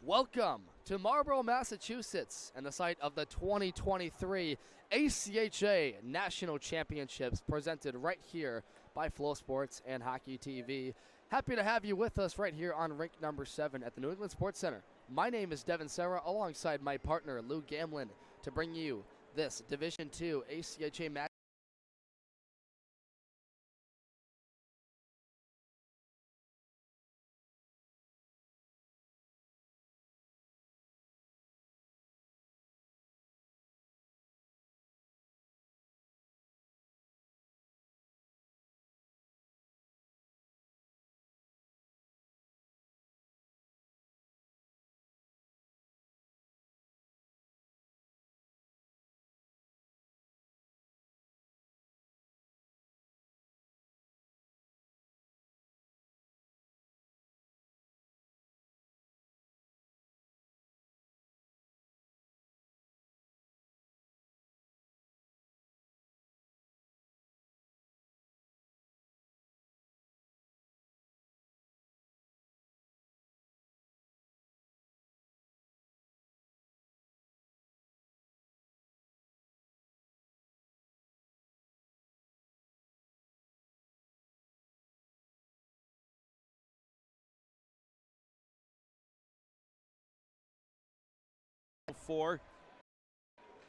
Welcome to Marlborough, Massachusetts, and the site of the 2023 ACHA National Championships presented right here by Flow Sports and Hockey TV. Happy to have you with us right here on rink number 7 at the New England Sports Center. My name is Devin Serra, alongside my partner Lou Gamlin, to bring you this Division II ACHA match.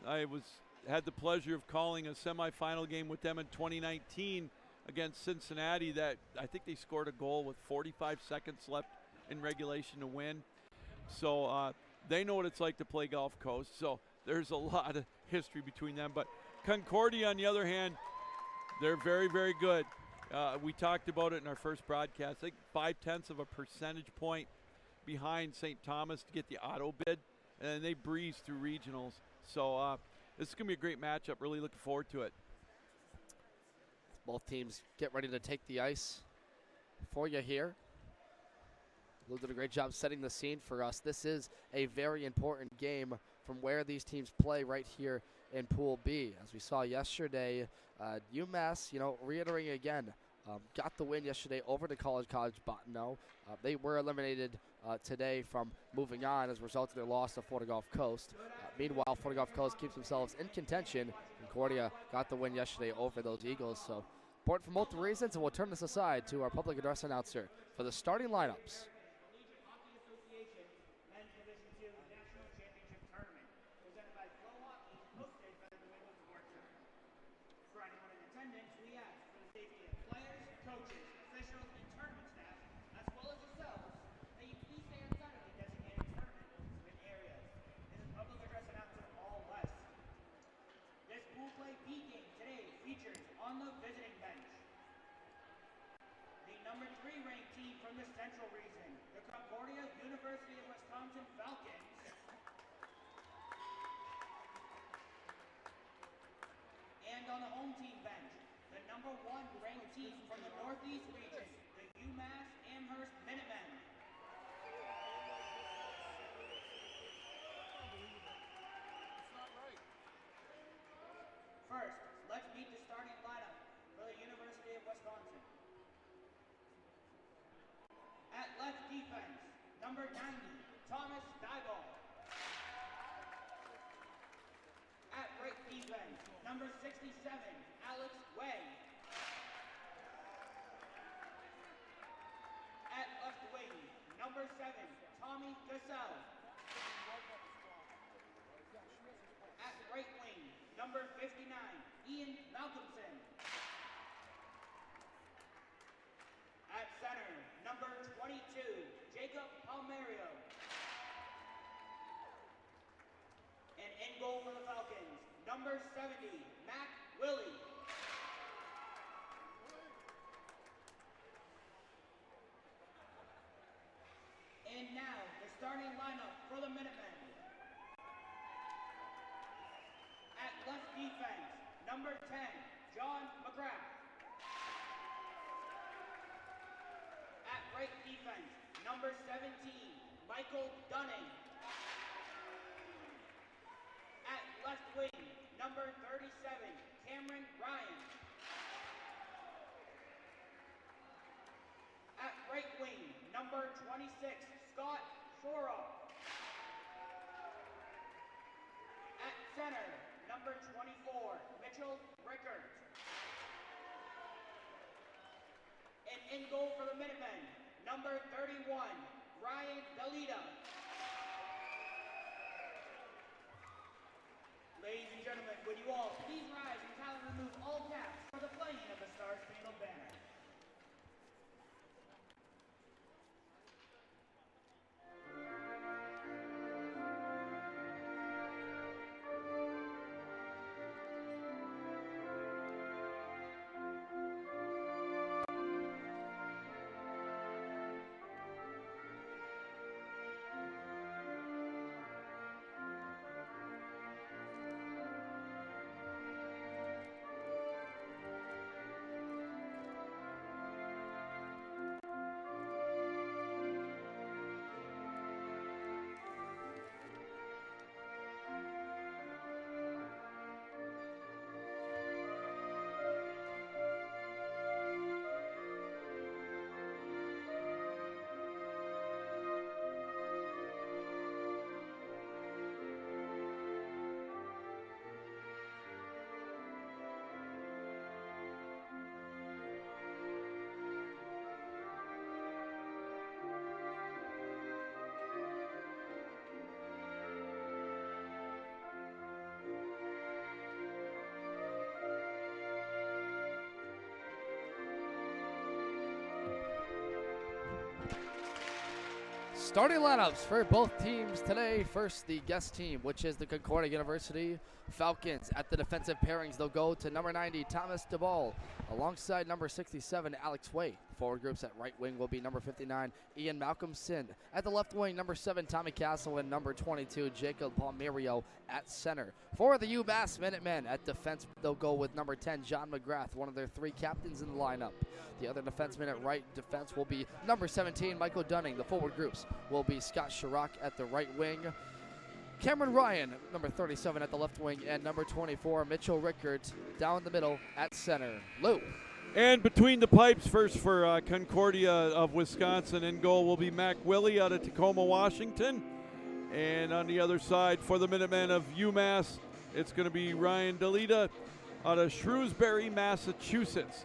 I had the pleasure of calling a semifinal game with them in 2019 against Cincinnati that I think they scored a goal with 45 seconds left in regulation to win. So they know what it's like to play Gulf Coast, so there's a lot of history between them. But Concordia, on the other hand, they're very, very good. We talked about it in our first broadcast. I think 0.5 of a percentage point behind St. Thomas to get the auto bid, and they breeze through regionals. So this is going to be a great matchup. Really looking forward to it. Both teams get ready to take the ice for you here. Lou did a great job setting the scene for us. This is a very important game from where these teams play right here in Pool B. As we saw yesterday, UMass, reiterating again, got the win yesterday over the College Bottineau. They were eliminated today from moving on as a result of their loss to Florida Gulf Coast. Meanwhile, Florida Gulf Coast keeps themselves in contention. Concordia got the win yesterday over those Eagles. So important for multiple reasons, and we'll turn this aside to our public address announcer for the starting lineups. On the visiting bench, the number 3 ranked team from the Central Region, the Concordia University of Wisconsin Falcons. And on the home team bench, the number 1 ranked team from the Northeast Region, the UMass Amherst Minutemen. First, let's meet the starting lineup for the University of Wisconsin. At left defense, number 90, Thomas Diebold. At right defense, number 67, Alex Way. At left wing, number 7, Tommy Gassell. At right wing, number 59, Ian Malcolmson. At center, number 22, Jacob Palmerio. And in goal for the Falcons, number 70, Mac Willie. And now, the starting lineup for the Minutemen. At left defense, number 10, John McGrath. At right defense, number 17, Michael Dunning. At left wing, number 37, Cameron Ryan. At right wing, number 26, Scott Shoro. number 24, Mitchell Rickard. And in goal for the Minutemen, number 31, Ryan Dalita. Ladies and gentlemen, would you all please rise and kindly remove all caps for the flaying of the Star-Spangled Banner. Starting lineups for both teams today. First, the guest team, which is the Concordia University Falcons. At the defensive pairings, they'll go to number 90, Thomas DeBall, alongside number 67, Alex Way. Forward groups at right wing will be number 59, Ian Malcolmson. At the left wing, number 7, Tommy Castle, and number 22, Jacob Palmerio at center. For the UMass Minutemen, at defense, they'll go with number 10, John McGrath, one of their 3 captains in the lineup. The other defenseman at right defense will be number 17, Michael Dunning. The forward groups will be Scott Chirac at the right wing, Cameron Ryan, number 37 at the left wing, and number 24, Mitchell Rickard, down the middle at center. Lou. And between the pipes, first for Concordia of Wisconsin, in goal will be Mac Willie out of Tacoma, Washington. And on the other side for the Minutemen of UMass, it's going to be Ryan Dalita out of Shrewsbury, Massachusetts.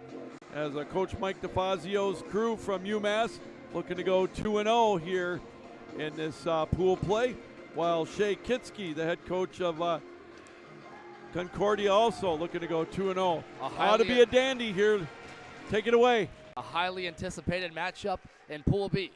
As Coach Mike DeFazio's crew from UMass looking to go 2-0 here in this pool play, while Shea Kitsky, the head coach of Concordia, also looking to go 2-0. How to be a dandy here. Take it away. A highly anticipated matchup in Pool B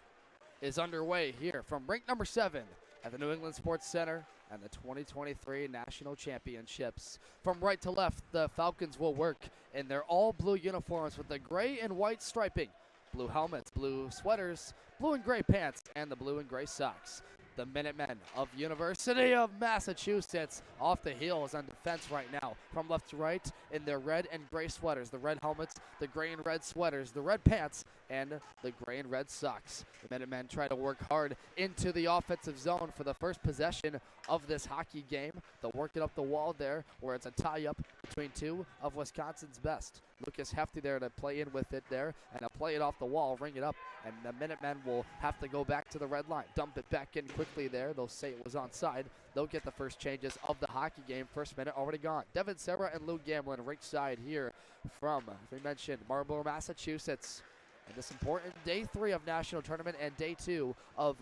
is underway here from rink number 7 at the New England Sports Center and the 2023 National Championships. From right to left, the Falcons will work in their all-blue uniforms with the gray and white striping, blue helmets, blue sweaters, blue and gray pants, and the blue and gray socks. The Minutemen of University of Massachusetts off the heels on defense right now. From left to right in their red and gray sweaters, the red helmets, the gray and red sweaters, the red pants, and the gray and red socks. The Minutemen try to work hard into the offensive zone for the first possession of this hockey game. They'll work it up the wall there where it's a tie-up between 2 of Wisconsin's best. Lucas Hefty there to play in with it there, and to play it off the wall, ring it up, and the Minutemen will have to go back to the red line. Dump it back in quickly there. They'll say it was onside. They'll get the first changes of the hockey game. First minute already gone. Devin Serra and Lou Gamlin rink side here from, as we mentioned, Marlborough, Massachusetts. And this important day 3 of national tournament and day 2 of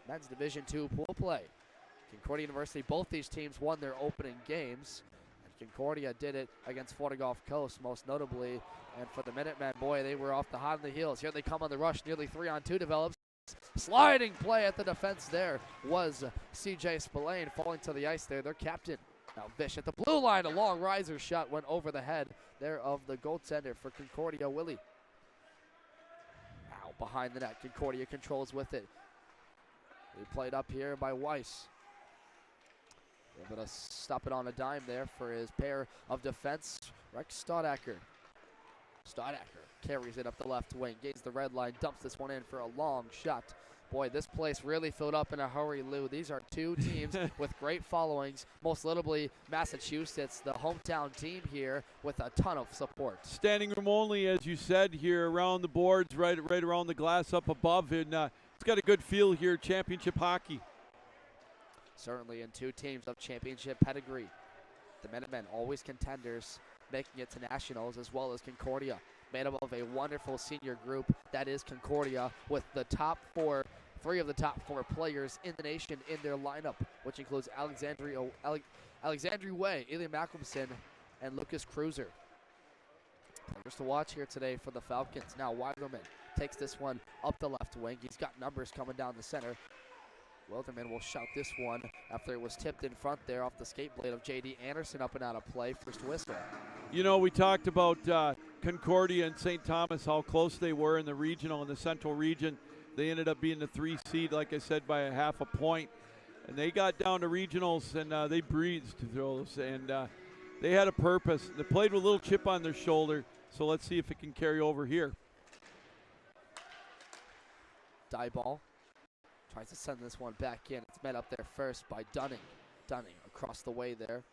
men's Division II pool play. Concordia University, both these teams won their opening games. Concordia did it against Florida Gulf Coast, most notably. And for the Minutemen, boy, they were off the hot on the heels. Here they come on the rush. Nearly 3-on-2 develops. Sliding play at the defense there was C.J. Spillane falling to the ice there. Their captain, now Vish at the blue line. A long riser shot went over the head there of the goaltender for Concordia, Willie. Now behind the net, Concordia controls with it. They played up here by Weiss. Able to stop it on a dime there for his pair of defense, Rex Staudacker. Staudacker carries it up the left wing, gains the red line, dumps this one in for a long shot. Boy, this place really filled up in a hurry, Lou. These are 2 teams with great followings, most notably Massachusetts, the hometown team here, with a ton of support. Standing room only, as you said, here around the boards, right around the glass up above, and it's got a good feel here, championship hockey. Certainly in 2 teams of championship pedigree. The Minutemen, always contenders, making it to nationals, as well as Concordia, made up of a wonderful senior group that is Concordia, with the three of the top four players in the nation in their lineup, which includes Alexandria Way, Ilya Malcolmson, and Lucas Cruiser. Players to watch here today for the Falcons. Now Wilderman takes this one up the left wing. He's got numbers coming down the center. Wilderman will shout this one after it was tipped in front there off the skate blade of J.D. Anderson, up and out of play. First whistle. You know, we talked about Concordia and St. Thomas, how close they were in the regional, in the central region. They ended up being the 3 seed, like I said, by a half a point. And they got down to regionals, and they breezed those. And they had a purpose. They played with a little chip on their shoulder, so let's see if it can carry over here. Die ball. Tries to send this one back in. It's met up there first by Dunning. Dunning across the way there.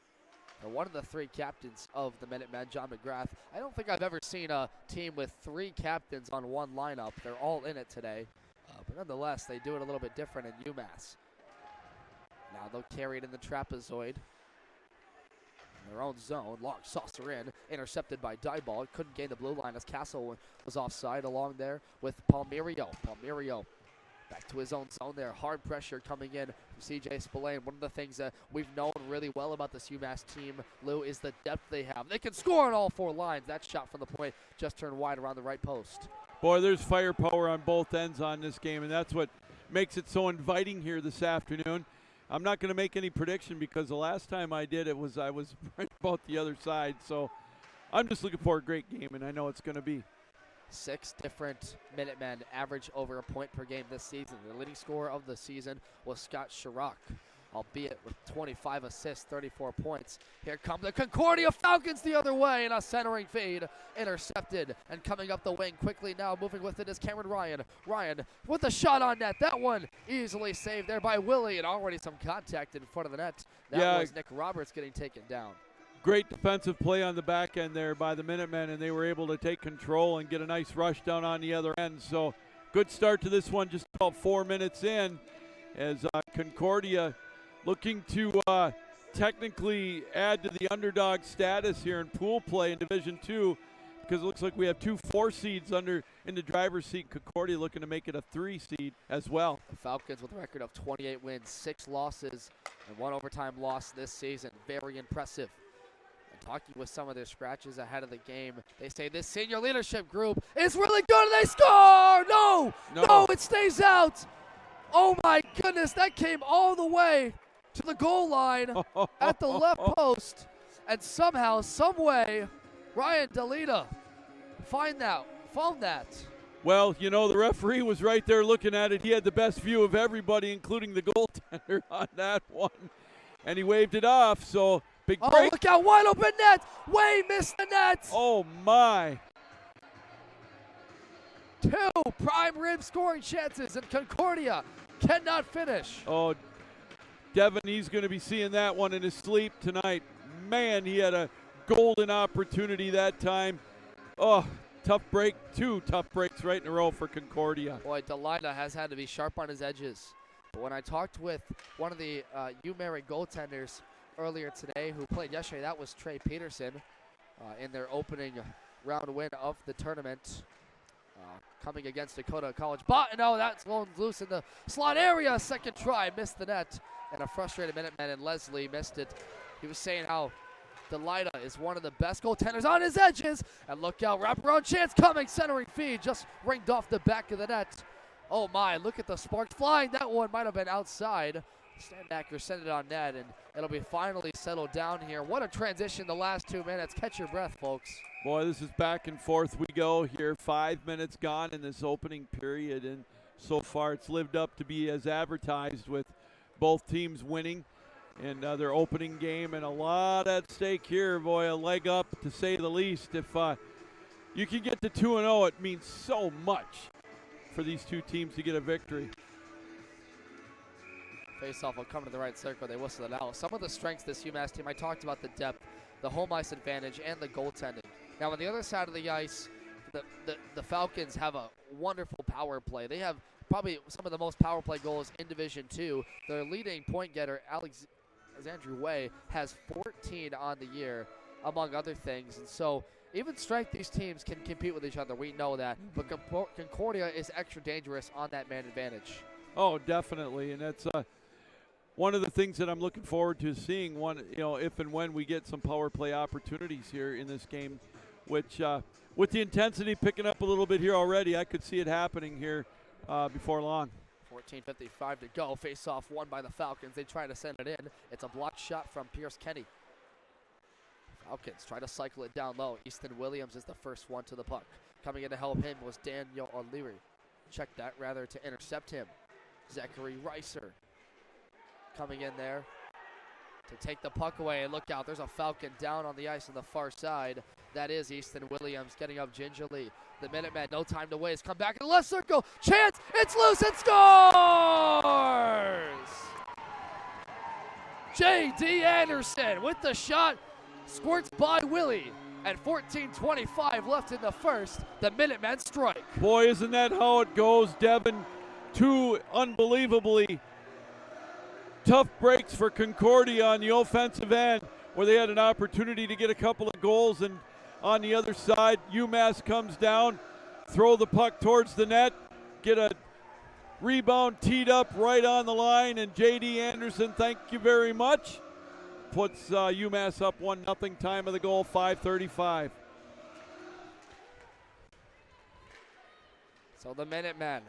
And one of the 3 captains of the Minutemen, John McGrath. I don't think I've ever seen a team with 3 captains on one lineup. They're all in it today. But nonetheless, they do it a little bit different in UMass. Now they'll carry it in the trapezoid. In their own zone. Long saucer in. Intercepted by Dyball. Couldn't gain the blue line as Castle was offside along there with Palmerio. Palmerio back to his own zone there. Hard pressure coming in from CJ Spillane. One of the things that we've known really well about this UMass team, Lou, is the depth they have. They can score on all 4 lines. That shot from the point just turned wide around the right post. Boy, there's firepower on both ends on this game, and that's what makes it so inviting here this afternoon. I'm not going to make any prediction because the last time I did it I was right about the other side. So I'm just looking for a great game, and I know it's going to be. 6 different Minutemen average over a point per game this season. The leading scorer of the season was Scott Chirac, albeit with 25 assists, 34 points. Here come the Concordia Falcons the other way, and a centering feed intercepted. And coming up the wing quickly now, moving with it is Cameron Ryan. Ryan with a shot on net. That one easily saved there by Willie, and already some contact in front of the net. That was Nick Roberts getting taken down. Great defensive play on the back end there by the Minutemen, and they were able to take control and get a nice rush down on the other end. So good start to this one, just about 4 minutes in, as Concordia looking to technically add to the underdog status here in pool play in Division II, because it looks like we have 2 4 seeds in the driver's seat. Concordia looking to make it a 3 seed as well. The Falcons with a record of 28 wins, 6 losses, and 1 overtime loss this season. Very impressive. Talking with some of their scratches ahead of the game, they say this senior leadership group is really good, and they score! No, it stays out. Oh my goodness, that came all the way to the goal line at the left post, and somehow, some way, Ryan Delita found that. Well, you know, the referee was right there looking at it. He had the best view of everybody, including the goaltender on that one, and he waved it off. So big break. Oh, look out, wide open net. Way missed the net. Oh, my. 2 prime rib scoring chances, and Concordia cannot finish. Oh, Devin, he's going to be seeing that one in his sleep tonight. Man, he had a golden opportunity that time. Oh, tough break. 2 tough breaks right in a row for Concordia. Boy, Delita has had to be sharp on his edges. But when I talked with one of the UMass goaltenders earlier today who played yesterday, that was Trey Peterson in their opening round win of the tournament, coming against Dakota College. But no, that's blown loose in the slot area. Second try, missed the net, and a frustrated Minuteman, and Leslie missed it. He was saying how Delita is one of the best goaltenders on his edges, and look out, wraparound chance coming, centering feed, just ringed off the back of the net. Oh my, look at the sparks flying. That one might have been outside. Standacker sent it on net, and it'll be finally settled down here. What a transition the last 2 minutes. Catch your breath, folks. Boy, this is back and forth we go here. 5 minutes gone in this opening period, and so far it's lived up to be as advertised, with both teams winning in their opening game, and a lot at stake here. Boy, a leg up to say the least. If you can get to 2-0, it means so much for these 2 teams to get a victory. Face-off will come to the right circle. They whistle it out. Some of the strengths this UMass team, I talked about the depth, the home ice advantage, and the goaltending. Now, on the other side of the ice, the Falcons have a wonderful power play. They have probably some of the most power play goals in Division II. Their leading point getter, as Andrew Way has 14 on the year, among other things. And so even strength, these teams can compete with each other. We know that. But Concordia is extra dangerous on that man advantage. Oh, definitely. And that's one of the things that I'm looking forward to seeing, if and when we get some power play opportunities here in this game, which with the intensity picking up a little bit here already, I could see it happening here before long. 14:55 to go. Face-off won by the Falcons. They try to send it in. It's a blocked shot from Pierce Kenny. Falcons try to cycle it down low. Easton Williams is the first one to the puck. Coming in to help him was Daniel O'Leary. Check that, rather, to intercept him. Zachary Reiser coming in there to take the puck away. And look out, there's a Falcon down on the ice on the far side. That is Easton Williams getting up gingerly. The Minutemen, no time to waste. Come back in the left circle. Chance, it's loose and scores! J.D. Anderson with the shot. Squirts by Willie. And 14:25 left in the first. The Minutemen strike. Boy, isn't that how it goes, Devin? Two unbelievably tough breaks for Concordia on the offensive end, where they had an opportunity to get a couple of goals, and on the other side, UMass comes down, throw the puck towards the net, get a rebound teed up right on the line, and J.D. Anderson, thank you very much, puts UMass up 1-0. Time of the goal, 5:35. So the Minutemen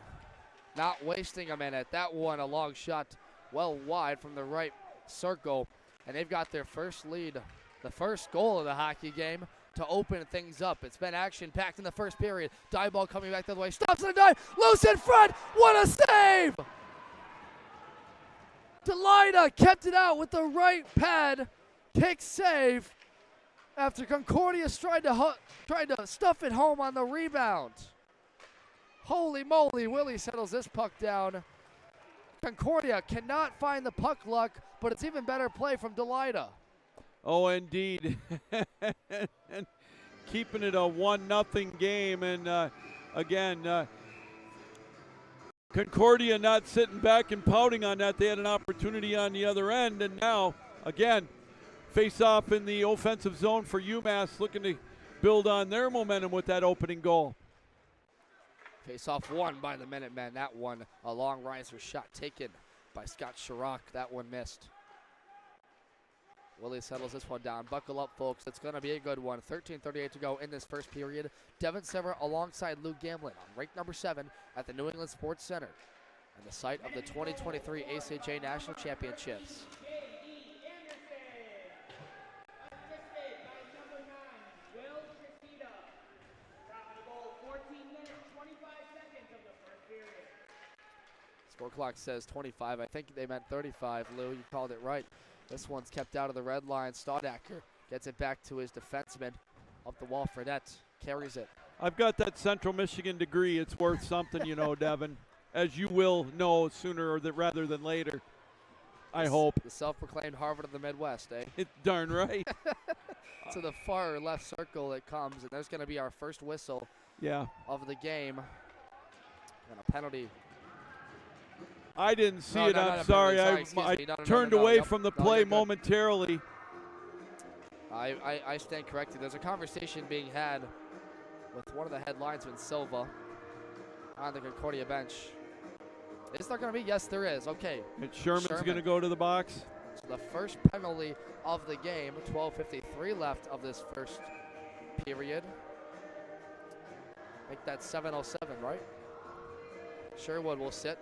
not wasting a minute. That one, a long shot well wide from the right circle, and they've got their first lead, the first goal of the hockey game, to open things up. It's been action-packed in the first period. Dive ball coming back the other way. Stops on a dive. Loose in front. What a save! Delida kept it out with the right pad. Pick save after Concordia tried to stuff it home on the rebound. Holy moly, Willie settles this puck down. Concordia cannot find the puck luck, but it's even better play from Delida. Oh, indeed. And keeping it a 1-0 game. And again, Concordia not sitting back and pouting on that. They had an opportunity on the other end. And now, again, face off in the offensive zone for UMass, looking to build on their momentum with that opening goal. Face off won by the Minutemen. That one, a long riser shot taken by Scott Chirac. That one missed. Willie settles this one down. Buckle up, folks. It's going to be a good one. 13:38 to go in this first period. Devin Sever alongside Lou Gamlin on rink number 7 at the New England Sports Center and the site of the 2023 ACHA National Championships. Score clock says 25. I think they meant 35. Lou, you called it right. This one's kept out of the red line. Staudacker gets it back to his defenseman. Up the wall, Fredette carries it. I've got that Central Michigan degree. It's worth something, Devin, as you will know sooner rather than later. I hope. The self-proclaimed Harvard of the Midwest, eh? It's darn right. To the far left circle it comes, and there's going to be our first whistle of the game. And a penalty. I didn't see it. I'm sorry. I turned away from the play momentarily. I stand corrected. There's a conversation being had with one of the head linesmen, Silva, on the Concordia bench. Is there going to be? Yes, there is. Okay. And Sherman's going to go to the box. So the first penalty of the game. 12:53 left of this first period. I think that's 7:07, right? Sherwood will sit.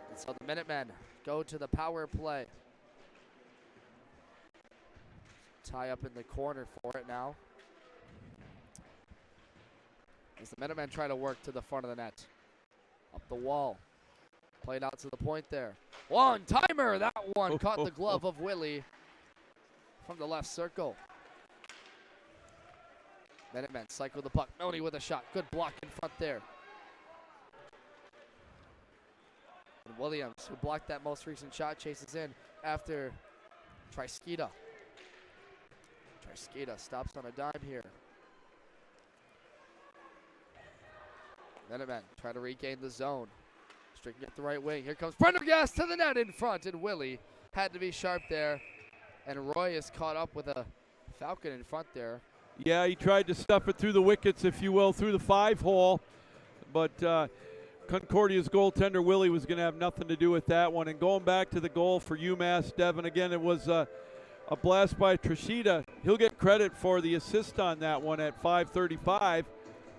And so the Minutemen go to the power play. Tie up in the corner for it now. As the Minutemen try to work to the front of the net. Up the wall. Played out to the point there. One-timer! That one caught the glove of Willie from the left circle. Minutemen cycle the puck. Noni with a shot. Good block in front there. And Williams, who blocked that most recent shot, chases in after Trisketa. Trisketa stops on a dime here. Minutemen try to regain the zone. Stricken at the right wing. Here comes Prendergast to the net in front, and Willie had to be sharp there. And Roy is caught up with a Falcon in front there. Yeah, he tried to stuff it through the wickets, if you will, through the 5-hole. But Concordia's goaltender, Willie, was going to have nothing to do with that one. And going back to the goal for UMass, Devin, again, it was a blast by Trishita. He'll get credit for the assist on that one at 5:35.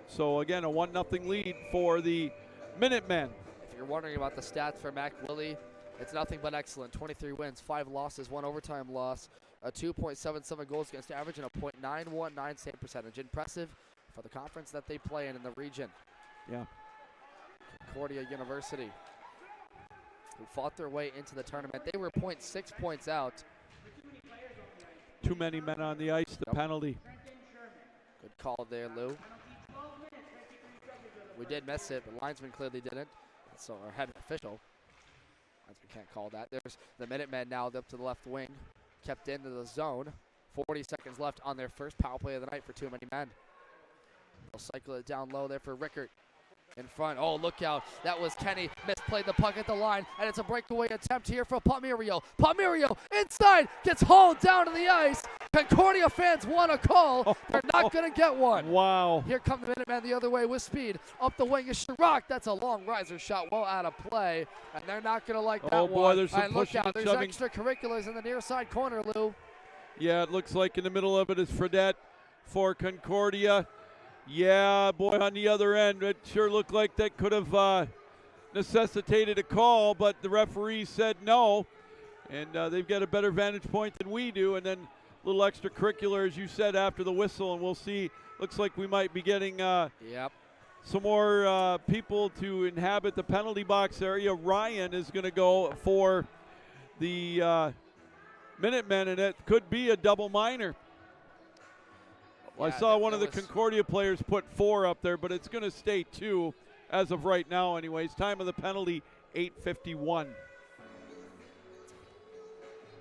So, again, a 1-0 lead for the Minutemen. If you're wondering about the stats for Mac Willie, it's nothing but excellent. 23 wins, 5 losses, 1 overtime loss, a 2.77 goals against average, and a .919 save percentage. Impressive for the conference that they play in the region. Yeah. Concordia University, who fought their way into the tournament. They were 0.6 points out. Too many men on the ice, the penalty. Good call there, Lou. We did miss it, but linesman clearly didn't. So our head official, linesman can't call that. There's the Minutemen now up to the left wing, kept into the zone. 40 seconds left on their first power play of the night for too many men. They'll cycle it down low there for Rickert. In front. Oh, look out. That was Kenny. Misplayed the puck at the line, and it's a breakaway attempt here for Palmirio. Palmirio inside, gets hauled down to the ice. Concordia fans want a call. They're not going to get one. Wow. Here come the Minutemen the other way with speed. Up the wing is Chirac. That's a long riser shot, well out of play, and they're not going to like that one. Oh, boy, there's some and look pushing out. and There's shoving. extracurriculars in the near side corner, Lou. Yeah, it looks like in the middle of it is Fredette for Concordia. Yeah, boy, on the other end, it sure looked like that could have necessitated a call, but the referee said no, and they've got a better vantage point than we do, and then a little extracurricular, as you said, after the whistle, and we'll see. Looks like we might be getting some more people to inhabit the penalty box area. Ryan is going to go for the Minutemen, and it could be a double minor. Well, I saw one of the Concordia players put 4 up there, but it's going to stay 2 as of right now anyways. Time of the penalty, 8:51.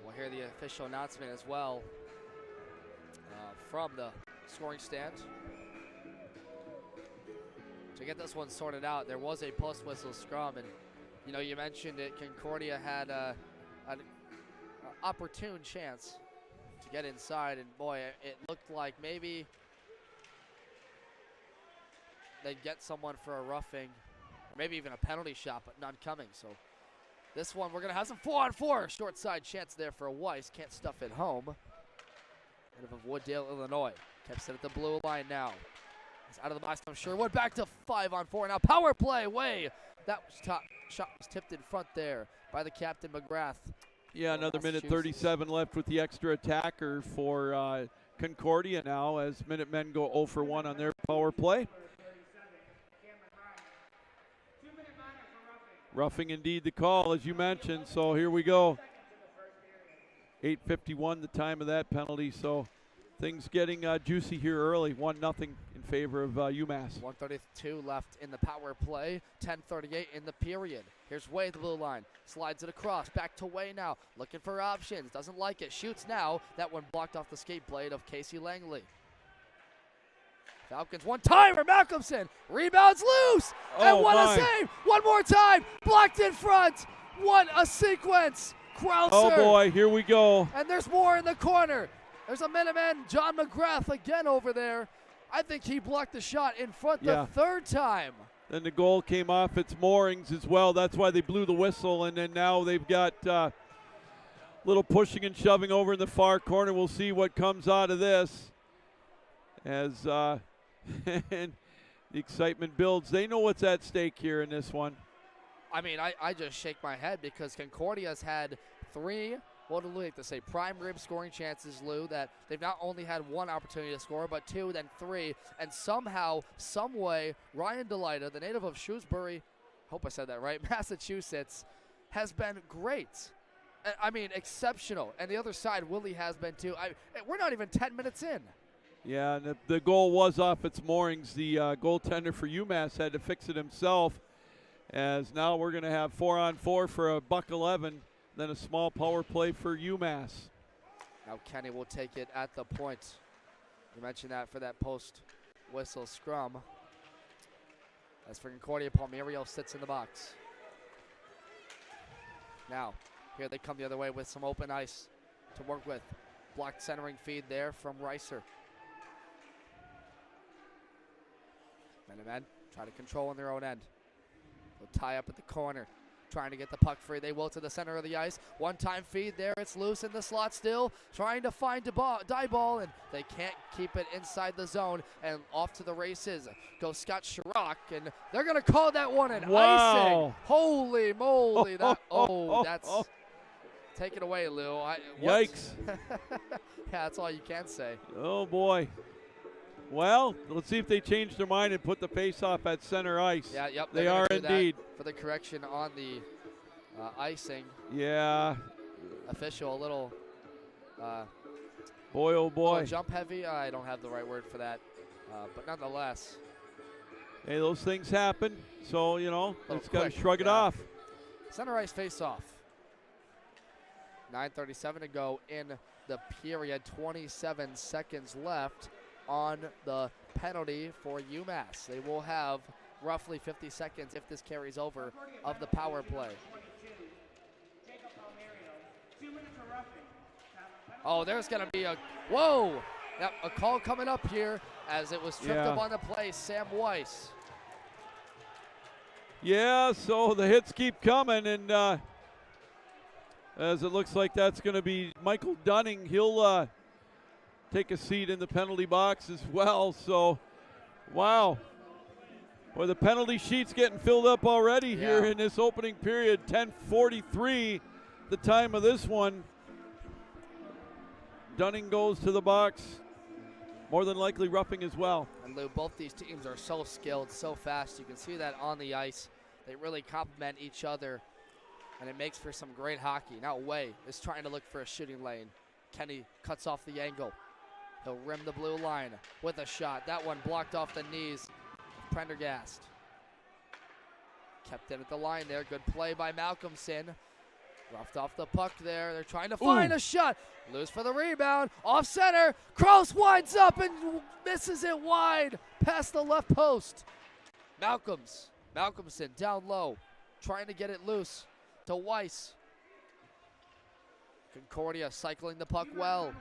We'll hear the official announcement as well from the scoring stand. To get this one sorted out, there was a post-whistle scrum, and you mentioned it. Concordia had an opportune chance to get inside, and boy, it looked like maybe they'd get someone for a roughing, or maybe even a penalty shot, but none coming. So this one, we're going to have some 4-on-4. Short side chance there for Weiss. Can't stuff it home. Out of Wooddale, Illinois. Kept it at the blue line now. It's out of the box from Sherwood. Back to 5-on-4. Now power play. Way. That shot was tipped in front there by the captain, McGrath. Yeah, another minute 37 left with the extra attacker for Concordia now as Minutemen go 0 for 1 on their power play. Roughing indeed the call, as you mentioned, so here we go. 8:51 the time of that penalty, so things getting juicy here early. 1-0 in favor of UMass. 1:32 left in the power play. 10:38 in the period. Here's Way, the blue line. Slides it across. Back to Way now. Looking for options. Doesn't like it. Shoots now. That one blocked off the skate blade of Casey Langley. Falcons one-timer. Malcolmson. Rebounds loose. And what a save. One more time. Blocked in front. What a sequence. Krauser. Oh, boy. Here we go. And there's more in the corner. There's a Minuteman, John McGrath, again over there. I think he blocked the shot in front the third time. Then the goal came off its moorings as well. That's why they blew the whistle. And then now they've got little pushing and shoving over in the far corner. We'll see what comes out of this as and the excitement builds. They know what's at stake here in this one. I mean, I just shake my head because Concordia's had 3, what do we like to say, prime rib scoring chances, Lou, that they've not only had 1 opportunity to score, but 2, then 3, and somehow, some way, Ryan Delita, the native of Shrewsbury, hope I said that right, Massachusetts, has been great. I mean, exceptional. And the other side, Willie has been too. We're not even 10 minutes in. Yeah, and the goal was off its moorings. The goaltender for UMass had to fix it himself, as now we're going to have 4-on-4 for a $1.11, then a small power play for UMass. Now Kenny will take it at the point. You mentioned that for that post-whistle scrum. As for Concordia, Palmirio sits in the box. Now, Here they come the other way with some open ice to work with. Blocked centering feed there from Reiser. Minutemen try to control on their own end. They'll tie up at the corner, trying to get the puck free. They will to the center of the ice. One-time feed there. It's loose in the slot still. Trying to find die ball, and they can't keep it inside the zone. And off to the races goes Scott Chirac, and they're going to call that one an icing. Holy moly. That's... Take it away, Lou. Yikes. Yeah, that's all you can say. Oh, boy. Well, let's see if they change their mind and put the face-off at center ice. Yeah, yep. They are indeed. For the correction on the icing. Yeah. Official, a little... boy, oh, boy. Jump heavy? I don't have the right word for that. But nonetheless. Hey, those things happen. So, you know, it's got to shrug it yeah. off. Center ice face-off. 9:37 to go in the period. 27 seconds left on the penalty for UMass. They will have roughly 50 seconds if this carries over of the power play. Oh, there's going to be a, whoa! Yep, a call coming up here as it was tripped up on the play. Sam Weiss. Yeah, so the hits keep coming, and as it looks like that's going to be Michael Dunning. He'll take a seat in the penalty box as well. So, wow. Boy, the penalty sheet's getting filled up already here in this opening period. 10:43, the time of this one. Dunning goes to the box, more than likely roughing as well. And Lou, both these teams are so skilled, so fast. You can see that on the ice. They really complement each other, and it makes for some great hockey. Now Way is trying to look for a shooting lane. Kenny cuts off the angle. He'll rim the blue line with a shot. That one blocked off the knees of Prendergast. Kept in at the line there. Good play by Malcolmson. Roughed off the puck there. They're trying to find a shot. Loose for the rebound. Off center. Kraus winds up and misses it wide past the left post. Malcolmson down low. Trying to get it loose to Weiss. Concordia cycling the puck well.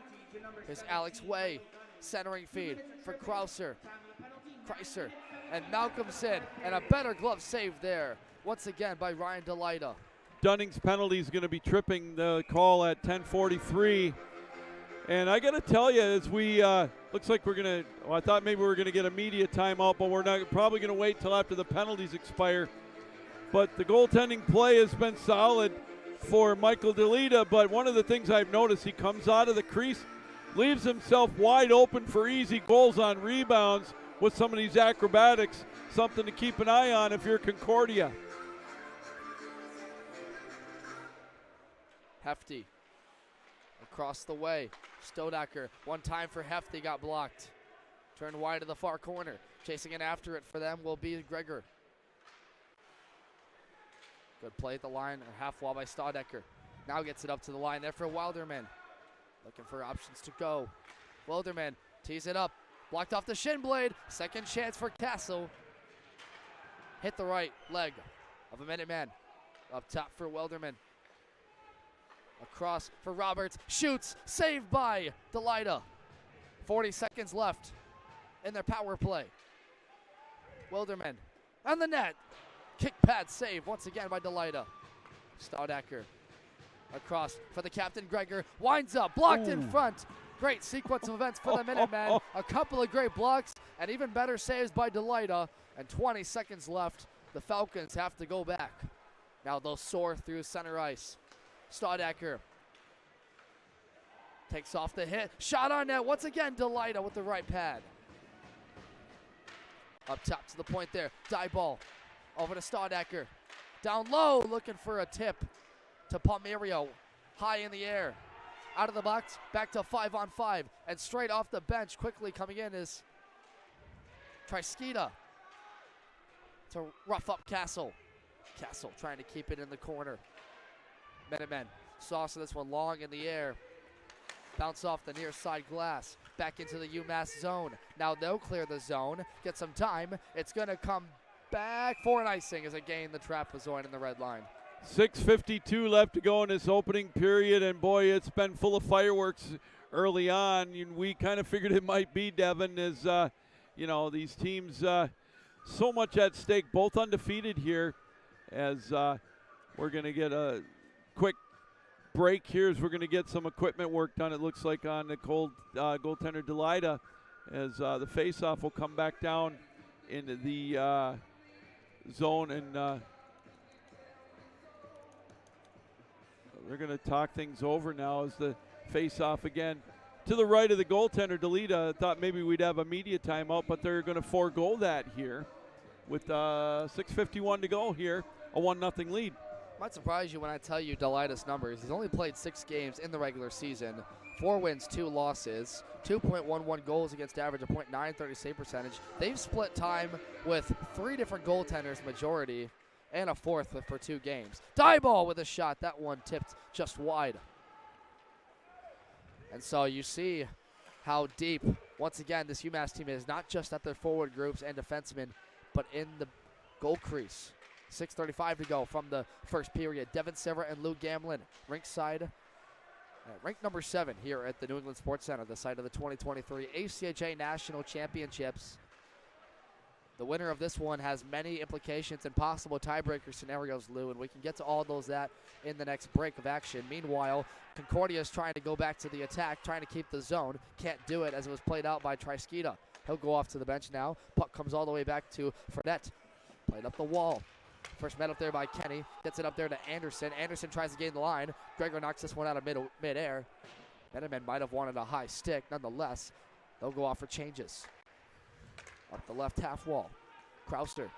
Here's Alex Way. Centering feed for Kreiser. And Malcolmson. And a better glove save there. Once again by Ryan Delida. Dunning's penalty is going to be tripping the call at 10:43. And I got to tell you, as we, looks like we're going to, well, I thought maybe we were going to get a media timeout, but we're not, probably going to wait till after the penalties expire. But the goaltending play has been solid for Michael Delita, but one of the things I've noticed, he comes out of the crease, leaves himself wide open for easy goals on rebounds with some of these acrobatics, something to keep an eye on if you're Concordia. Hefty across the way. Stodacker, one time for Hefty, got blocked. Turned wide to the far corner. Chasing it after it for them will be Gregor. Good play at the line, or half wall by Stodacker. Now gets it up to the line there for Wilderman. Looking for options to go. Wilderman tees it up. Blocked off the shin blade. Second chance for Castle. Hit the right leg of a Minuteman. Up top for Wilderman. Across for Roberts. Shoots. Saved by Delida. 40 seconds left in their power play. Wilderman on the net. Kick pad save once again by Delida. Stodacker across for the captain Gregor. Winds up. Blocked in front. Great sequence of events for the Minutemen. A couple of great blocks and even better saves by Delida. And 20 seconds left. The Falcons have to go back. Now they'll soar through center ice. Stodacker takes off the hit. Shot on net. Once again, Delida with the right pad. Up top to the point there. Die ball. Over to Stodacker. Down low, looking for a tip to Palmerio. High in the air. Out of the box, back to 5-on-5. And straight off the bench, quickly coming in is Trisketa to rough up Castle. Castle trying to keep it in the corner. Minutemen sauce this one long in the air. Bounce off the near side glass. Back into the UMass zone. Now they'll clear the zone. Get some time. It's going to come back for an icing as it gained the trapezoid in the red line. 6:52 left to go in this opening period, and boy, it's been full of fireworks early on. We kind of figured it might be, Devin, as these teams so much at stake, both undefeated here. As we're going to get a quick break here, as we're going to get some equipment work done. It looks like on the goaltender Delida, as the face-off will come back down into the zone, and they're going to talk things over now as the face-off again to the right of the goaltender Delita. I thought maybe we'd have a media timeout, but they're going to forego that here with 6:51 to go here, a 1-0 lead. Might surprise you when I tell you Delita's numbers. He's only played 6 games in the regular season, 4 wins, 2 losses, 2.11 goals against average, a .930 save percentage. They've split time with 3 different goaltenders majority, and a 4th for 2 games. Die ball with a shot. That one tipped just wide. And so you see how deep, once again, this UMass team is, not just at their forward groups and defensemen, but in the goal crease. 6:35 to go from the first period. Devin Serra and Lou Gamlin, rinkside, ranked number 7 here at the New England Sports Center, the site of the 2023 ACHA National Championships. The winner of this one has many implications and possible tiebreaker scenarios, Lou, and we can get to all those that in the next break of action. Meanwhile, Concordia is trying to go back to the attack, trying to keep the zone. Can't do it as it was played out by Trisketa. He'll go off to the bench now. Puck comes all the way back to Fredette. Played up the wall. First met up there by Kenny. Gets it up there to Anderson. Anderson tries to gain the line. Gregor knocks this one out of mid-air. Benjamin might have wanted a high stick. Nonetheless, they'll go off for changes. Up the left half wall. Krauster.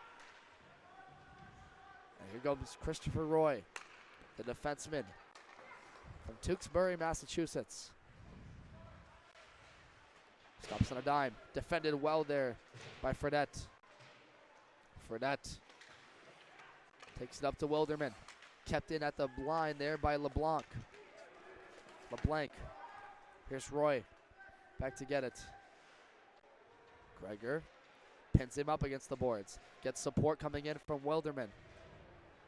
And here comes Christopher Roy, the defenseman from Tewksbury, Massachusetts. Stops on a dime. Defended well there by Fredette. Fredette takes it up to Wilderman. Kept in at the line there by LeBlanc. LeBlanc. Here's Roy. Back to get it. Gregor pins him up against the boards. Gets support coming in from Wilderman.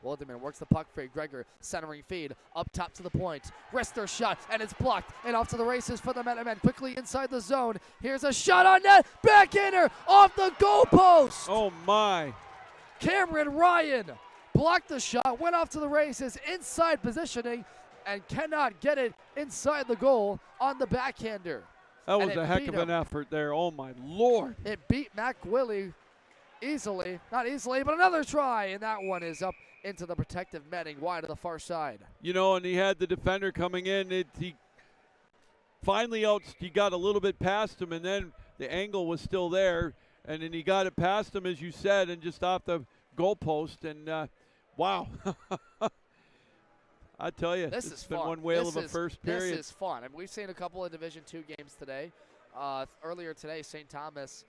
Wilderman works the puck free. Gregor centering feed up top to the point. Wrister shot, and it's blocked. And off to the races for the Minutemen. Quickly inside the zone. Here's a shot on net. Backhander off the goalpost. Oh my. Cameron Ryan blocked the shot, went off to the races, inside positioning, and cannot get it inside the goal on the backhander. That was a heck of an effort there. Oh, my Lord. It beat Mac Willie easily. Not easily, but another try, and that one is up into the protective netting wide to the far side. And he had the defender coming in. He finally he got a little bit past him, and then the angle was still there, and then he got it past him, as you said, and just off the goalpost, and wow. I tell you, this it's is been fun. one whale of a first period. This is fun. I mean, we've seen a couple of Division II games today. Earlier today, St. Thomas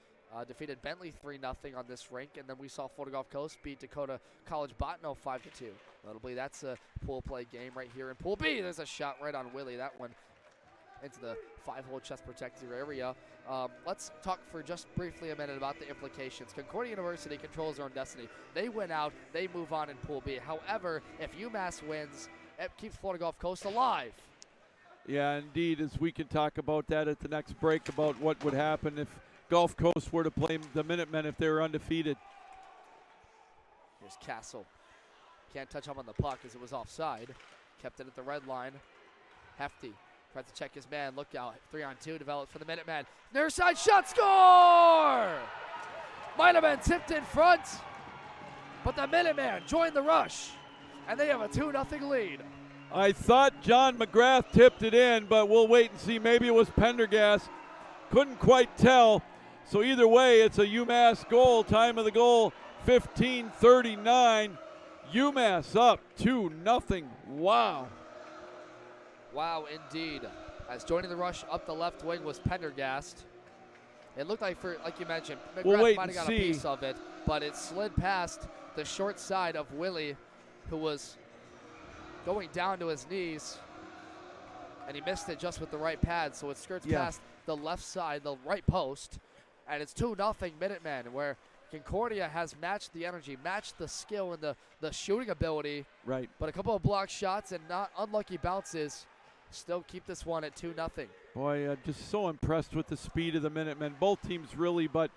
defeated Bentley 3-0 on this rink, and then we saw Florida Gulf Coast beat Dakota College Bottineau 5-2. Notably, that's a pool play game right here in Pool B. There's a shot right on Willie. That one into the 5-hole chest protector area. Let's talk for just briefly a minute about the implications. Concordia University controls their own destiny. They win out, they move on in Pool B. However, if UMass wins, it keeps Florida Gulf Coast alive. Yeah, indeed, as we can talk about that at the next break, about what would happen if Gulf Coast were to play the Minutemen if they were undefeated. Here's Castle. Can't touch him on the puck as it was offside. Kept it at the red line. Hefty tries to check his man. Look out. 3-on-2 developed for the Minutemen. Near side shot, score! Might have been tipped in front, but the Minutemen joined the rush, and they have a 2-0 lead. I thought John McGrath tipped it in, but we'll wait and see. Maybe it was Pendergast. Couldn't quite tell. So either way, it's a UMass goal. Time of the goal, 15:39. UMass up 2-0. Wow. Wow, indeed. As joining the rush up the left wing was Pendergast. It looked like, like you mentioned, McGrath might have got a piece of it, but it slid past the short side of Willie, who was going down to his knees, and he missed it just with the right pad, so it skirts past the left side, the right post, and it's 2-0 Minutemen, where Concordia has matched the energy, matched the skill and the shooting ability. Right. But a couple of blocked shots and not unlucky bounces still keep this one at 2-0. Boy, just so impressed with the speed of the Minutemen. Both teams really, but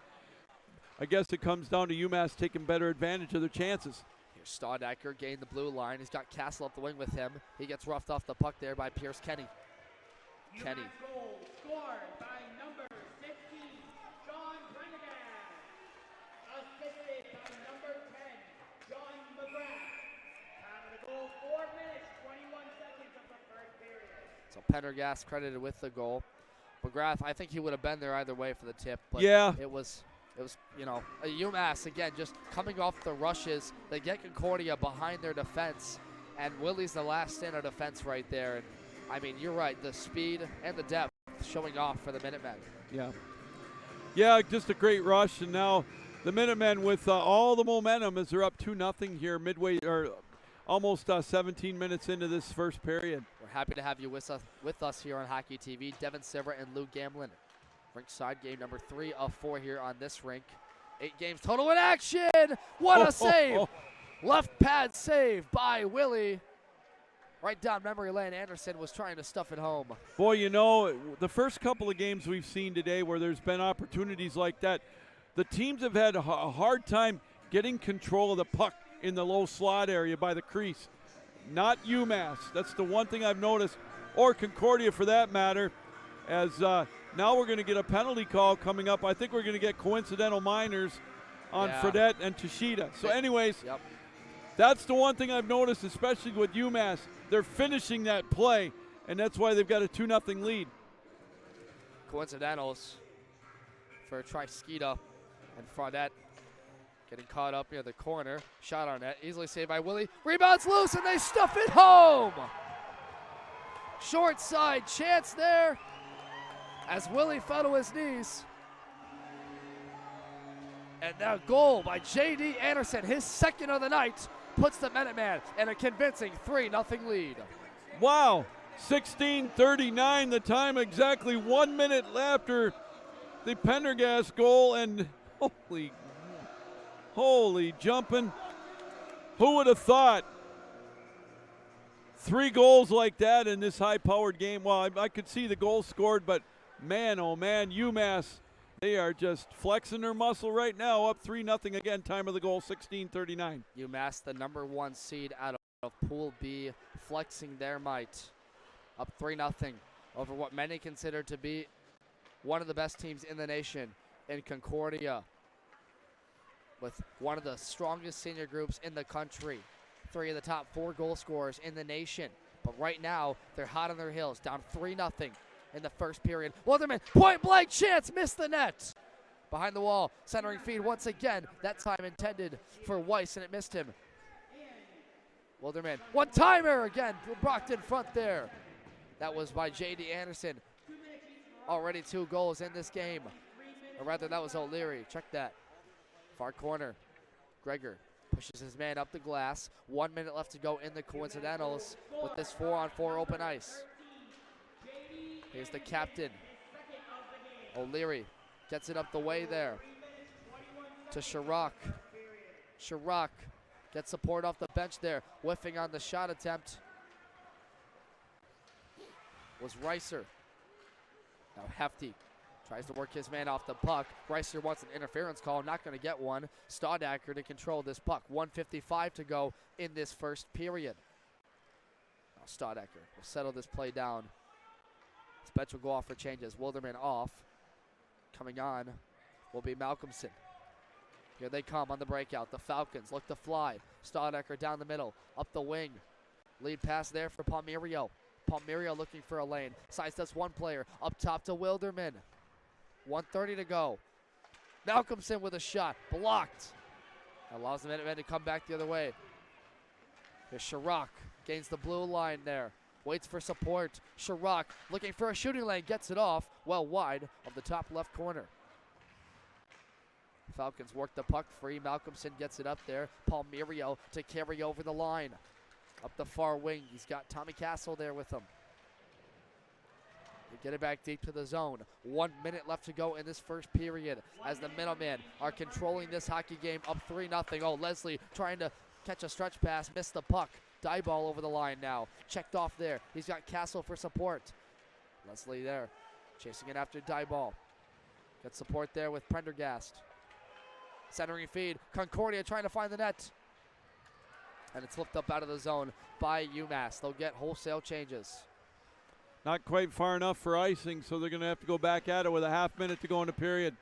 I guess it comes down to UMass taking better advantage of their chances. Here's Staudacker gained the blue line. He's got Castle up the wing with him. He gets roughed off the puck there by Pierce Kenny. Kenny. UMass goal scored by number 15, John Brennegan. Assisted by number 10, John McGrath. Time of the goal, 4 minutes, 21 seconds of the first period. So Pendergast credited with the goal. McGrath, I think he would have been there either way for the tip. But yeah. It was, you know, a UMass, again, just coming off the rushes. They get Concordia behind their defense, and Willie's the last stand of defense right there. And I mean, you're right, the speed and the depth showing off for the Minutemen. Yeah. Yeah, just a great rush, and now the Minutemen with all the momentum as they're up 2-0 here midway, or almost 17 minutes into this first period. We're happy to have you with us here on Hockey TV. Devin Sivera and Lou Gamlin. Rinkside game number 3 of 4 here on this rink. 8 games total in action. What a save. Left pad save by Willie. Right down memory lane. Anderson was trying to stuff it home. Boy, you know, the first couple of games we've seen today where there's been opportunities like that, the teams have had a hard time getting control of the puck in the low slot area by the crease. Not UMass. That's the one thing I've noticed, or Concordia for that matter, as now we're going to get a penalty call coming up. I think we're going to get coincidental minors on Fredette and Tashida. So anyways, that's the one thing I've noticed, especially with UMass. They're finishing that play, and that's why they've got a 2-0 lead. Coincidentals for Trisketa and Fredette getting caught up near the corner. Shot on net, easily saved by Willie. Rebounds loose, and they stuff it home. Short side chance there as Willie fell to his knees. And now goal by J.D. Anderson, his second of the night, puts the Minuteman in a convincing 3-0 lead. Wow, 16:39 the time, exactly 1 minute after the Pendergast goal, and holy jumping. Who would have thought 3 goals like that in this high-powered game? Well, I could see the goals scored, but man, oh man, UMass, they are just flexing their muscle right now, up 3-0 again, time of the goal, 16:39. UMass, the number 1 seed out of Pool B, flexing their might, up 3-0 over what many consider to be one of the best teams in the nation in Concordia, with one of the strongest senior groups in the country, 3 of the top 4 goal scorers in the nation. But right now, they're hot on their heels, down 3-0 in the first period. Wilderman, point blank chance, missed the net. Behind the wall, centering feed once again, that time intended for Weiss, and it missed him. Wilderman, one-timer again, blocked in front there. That was by J.D. Anderson. Already 2 goals in this game. Or rather, that was O'Leary. Check that. Far corner. Gregor pushes his man up the glass. 1 minute left to go in the coincidentals with this 4-on-4 open ice. Here's the captain. O'Leary gets it up the way there to Chirac. Chirac gets support off the bench there. Whiffing on the shot attempt was Reiser. Now Hefty tries to work his man off the puck. Reiser wants an interference call, not going to get one. Staudacker to control this puck. 1:55 to go in this first period. Now Staudacker will settle this play down. Spetch will go off for changes. Wilderman off. Coming on will be Malcolmson. Here they come on the breakout. The Falcons look to fly. Staudacker down the middle, up the wing. Lead pass there for Palmerio. Palmerio looking for a lane. Sidesteps one player. Up top to Wilderman. 1:30 to go. Malcolmson with a shot. Blocked. Allows the Minutemen to come back the other way. Here's Chirac. Gains the blue line there. Waits for support. Chirac looking for a shooting lane. Gets it off. Well wide of the top left corner. Falcons work the puck free. Malcolmson gets it up there. Palmerio to carry over the line. Up the far wing, he's got Tommy Castle there with him. They get it back deep to the zone. 1 minute left to go in this first period as the Minutemen are controlling this hockey game up 3-0. Oh, Leslie trying to catch a stretch pass, missed the puck. Die ball over the line now. Checked off there. He's got Castle for support. Leslie there, chasing it after die ball. Got support there with Prendergast. Centering feed. Concordia trying to find the net. And it's flipped up out of the zone by UMass. They'll get wholesale changes. Not quite far enough for icing, so they're going to have to go back at it with a half minute to go in the period.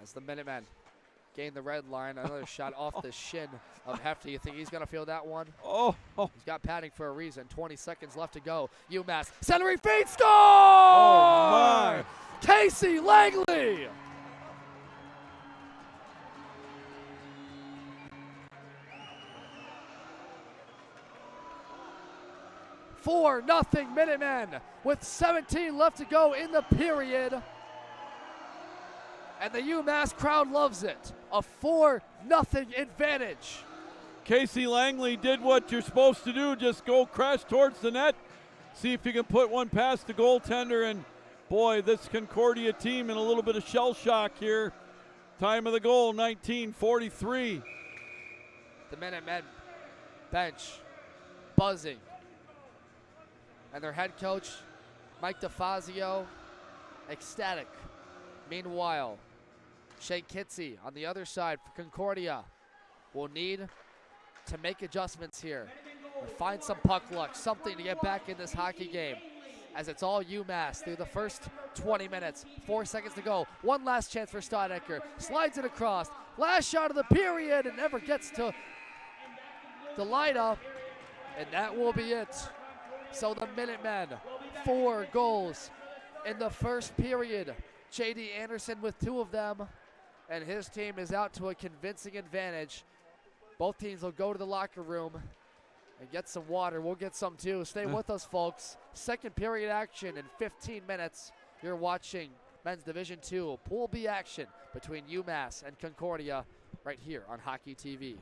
As the Minutemen gain the red line, another shot off the shin of Hefty. You think he's going to feel that one? Oh, He's got padding for a reason. 20 seconds left to go. UMass centering feed, score! Oh, my. Casey Langley! Four nothing Minutemen with 17 left to go in the period. And the UMass crowd loves it. A 4-0 advantage. Casey Langley did what you're supposed to do, just go crash towards the net, see if you can put one past the goaltender, and boy, this Concordia team in a little bit of shell shock here. Time of the goal, 19:43. The Minutemen bench buzzing. And their head coach, Mike DeFazio, ecstatic. Meanwhile, Shane Kitsey on the other side for Concordia will need to make adjustments here or find some puck luck, something to get back in this hockey game, as it's all UMass through the first 20 minutes. 4 seconds to go. One last chance for Steinecker. Slides it across. Last shot of the period and never gets to Delida, and that will be it. So the Minutemen, 4 goals in the first period. J.D. Anderson with 2 of them, and his team is out to a convincing advantage. Both teams will go to the locker room and get some water. We'll get some too. Stay with us, folks. Second period action in 15 minutes. You're watching Men's Division II Pool B action between UMass and Concordia right here on Hockey TV.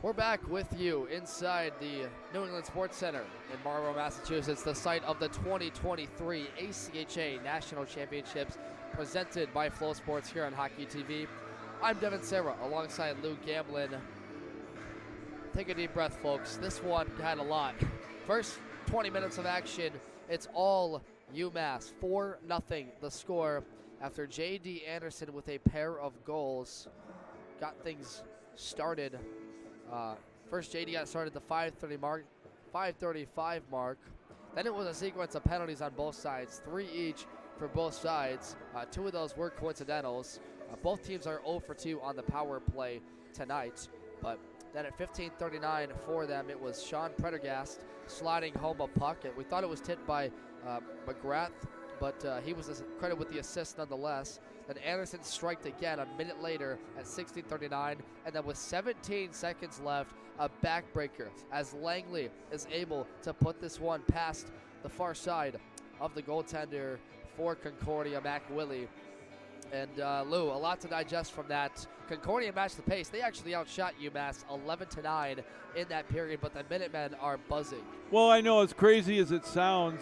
We're back with you inside the New England Sports Center in Marlborough, Massachusetts, the site of the 2023 ACHA National Championships presented by Flow Sports here on Hockey TV. I'm Devin Serra alongside Lou Gamblin. Take a deep breath, folks. This one had a lot. First 20 minutes of action, it's all UMass. 4-0 the score after J.D. Anderson with a pair of goals got things started. First, J.D. got started at the 5:35 mark. Then it was a sequence of penalties on both sides, 3 each for both sides. 2 of those were coincidentals. Both teams are 0 for 2 on the power play tonight. But then at 15:39 for them, it was Sean Prendergast sliding home a puck. We thought it was tipped by McGrath, but he was credited with the assist nonetheless. Then Anderson striked again a minute later at 16:39, and then with 17 seconds left, a backbreaker as Langley is able to put this one past the far side of the goaltender for Concordia, Mac Willie. And Lou, a lot to digest from that. Concordia matched the pace. They actually outshot UMass 11-9 in that period, but the Minutemen are buzzing. Well, I know, as crazy as it sounds,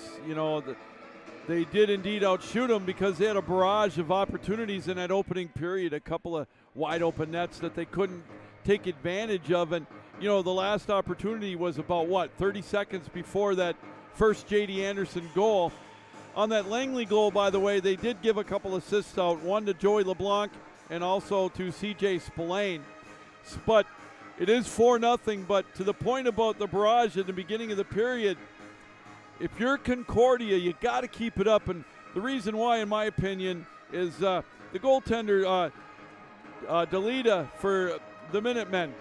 they did indeed outshoot them because they had a barrage of opportunities in that opening period, a couple of wide open nets that they couldn't take advantage of. And, the last opportunity was about, 30 seconds before that first J.D. Anderson goal. On that Langley goal, by the way, they did give a couple assists out, one to Joey LeBlanc and also to C.J. Spillane. But it is 4-0, but to the point about the barrage at the beginning of the period, if you're Concordia, you got to keep it up. And the reason why, in my opinion, is the goaltender, Delita, for the Minutemen.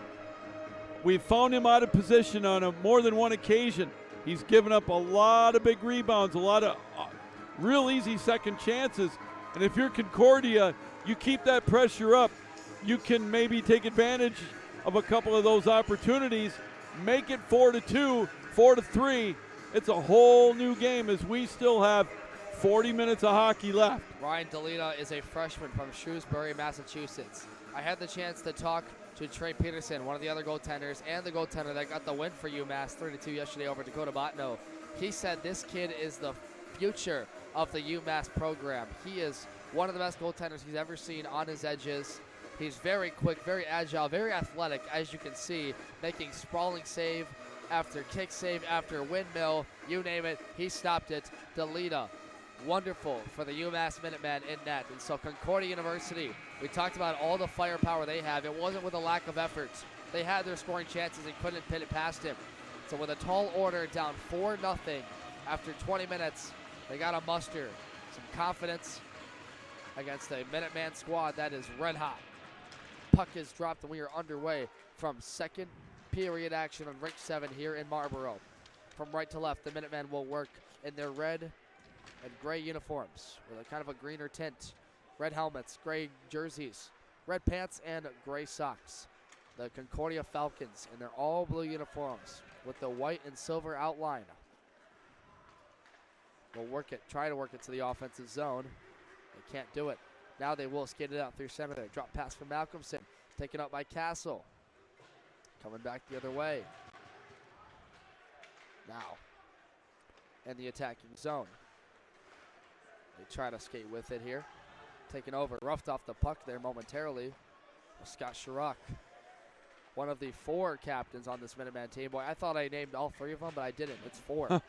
We've found him out of position on more than one occasion. He's given up a lot of big rebounds, a lot of real easy second chances. And if you're Concordia, you keep that pressure up. You can maybe take advantage of a couple of those opportunities, make it 4-2, 4-3. It's a whole new game as we still have 40 minutes of hockey left. Ryan Delita is a freshman from Shrewsbury, Massachusetts. I had the chance to talk to Trey Peterson, one of the other goaltenders, and the goaltender that got the win for UMass 3-2 yesterday over Dakota Botno. He said this kid is the future of the UMass program. He is one of the best goaltenders he's ever seen on his edges. He's very quick, very agile, very athletic, as you can see, making sprawling save after kick save, after windmill, you name it, he stopped it. Delita, wonderful for the UMass Minutemen in net. And so Concordia University, we talked about all the firepower they have. It wasn't with a lack of effort. They had their scoring chances and couldn't pin it past him. So with a tall order down 4-0 after 20 minutes, they got to muster some confidence against a Minuteman squad that is red hot. Puck is dropped and we are underway from second period action on Rink 7 here in Marlborough. From right to left, the Minutemen will work in their red and gray uniforms with a kind of a greener tint. Red helmets, gray jerseys, red pants, and gray socks. The Concordia Falcons in their all blue uniforms with the white and silver outline. Will try to work it to the offensive zone. They can't do it. Now they will skate it out through center there. Drop pass from Malcolmson, taken up by Castle. Coming back the other way. Now, in the attacking zone. They try to skate with it here. Taken over, roughed off the puck there momentarily. Scott Chirac, one of the 4 captains on this Minuteman team. Boy, I thought I named all 3 of them, but I didn't. It's 4. So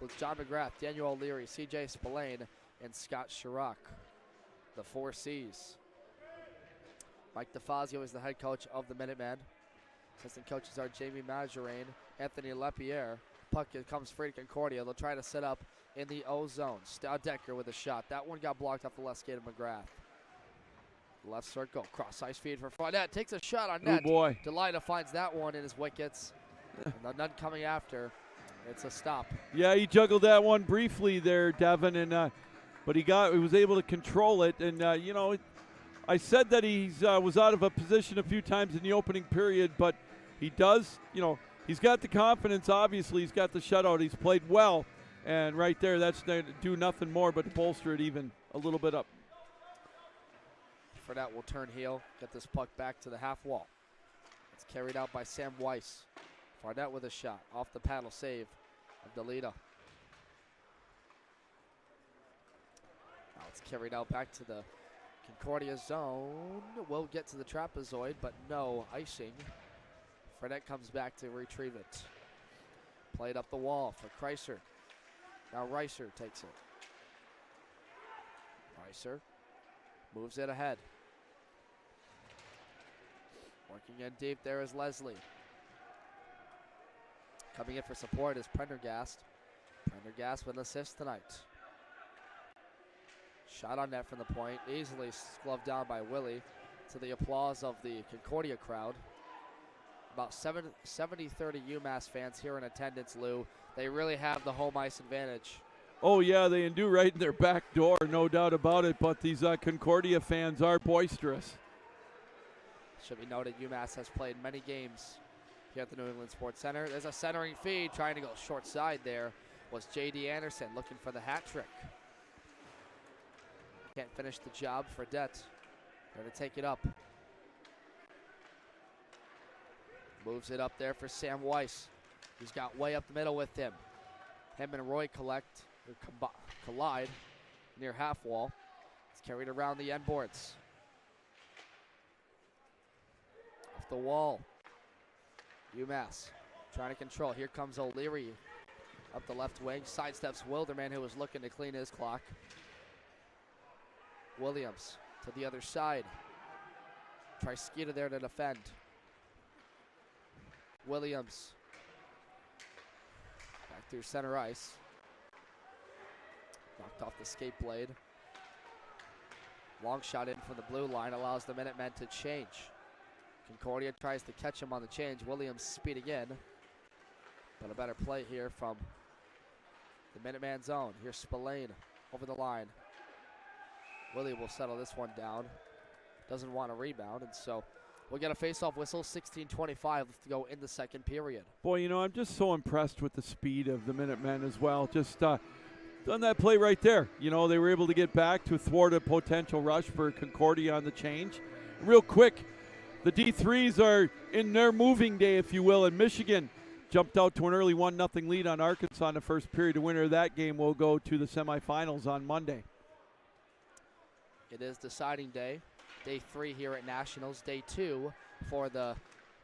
it's John McGrath, Daniel O'Leary, C.J. Spillane, and Scott Chirac. The 4 C's. Mike DeFazio is the head coach of the Minutemen. Assistant coaches are Jamie Majorane, Anthony Lapierre. Puck comes free to Concordia. They'll try to set up in the O zone. Decker with a shot. That one got blocked off the left skate of McGrath. Left circle, cross ice feed for Fournette. Takes a shot on net. Oh boy. Delita finds that one in his wickets. And none coming after. It's a stop. Yeah, he juggled that one briefly there, Devin, and but he was able to control it. And I said that he was out of a position a few times in the opening period, but he does, he's got the confidence. Obviously, he's got the shutout. He's played well, and right there, that's going to do nothing more but bolster it even a little bit up. Fournette will turn heel, get this puck back to the half wall. It's carried out by Sam Weiss. Farnett with a shot. Off the paddle save of Delita. Now it's carried out back to the Concordia zone. Will get to the trapezoid, but no icing. Farnett comes back to retrieve it. Played up the wall for Kreiser. Now Reiser takes it. Reiser moves it ahead. Working in deep there is Leslie. Coming in for support is Prendergast. Prendergast with an assist tonight. Shot on net from the point, easily gloved down by Willie to the applause of the Concordia crowd. About 70-30 UMass fans here in attendance, Lou. They really have the home ice advantage. Oh, yeah, they do right in their back door, no doubt about it, but these Concordia fans are boisterous. Should be noted, UMass has played many games here at the New England Sports Center. There's a centering feed, trying to go short side there was J.D. Anderson looking for the hat trick. Can't finish the job for Det. They're to take it up. Moves it up there for Sam Weiss. He's got way up the middle with him. Him and Roy collide near half wall. It's carried around the end boards. Off the wall. UMass trying to control. Here comes O'Leary up the left wing. Sidesteps Wilderman, who was looking to clean his clock. Williams to the other side. Triskeeta there to defend. Williams back through center ice. Knocked off the skate blade. Long shot in from the blue line allows the Minutemen to change. Concordia tries to catch him on the change. Williams speeding in. But a better play here from the Minuteman zone. Here's Spillane over the line. Willie will settle this one down. Doesn't want to rebound, and so we'll get a face-off whistle, 16:25 to go in the second period. Boy, you know, I'm just so impressed with the speed of the Minutemen as well. Just done that play right there. You know, they were able to get back to thwart a potential rush for Concordia on the change. Real quick, the D3s are in their moving day, if you will, and Michigan jumped out to an early 1-0 lead on Arkansas in the first period. The winner of that game will go to the semifinals on Monday. It is deciding day. Day 3 here at Nationals. Day 2 for the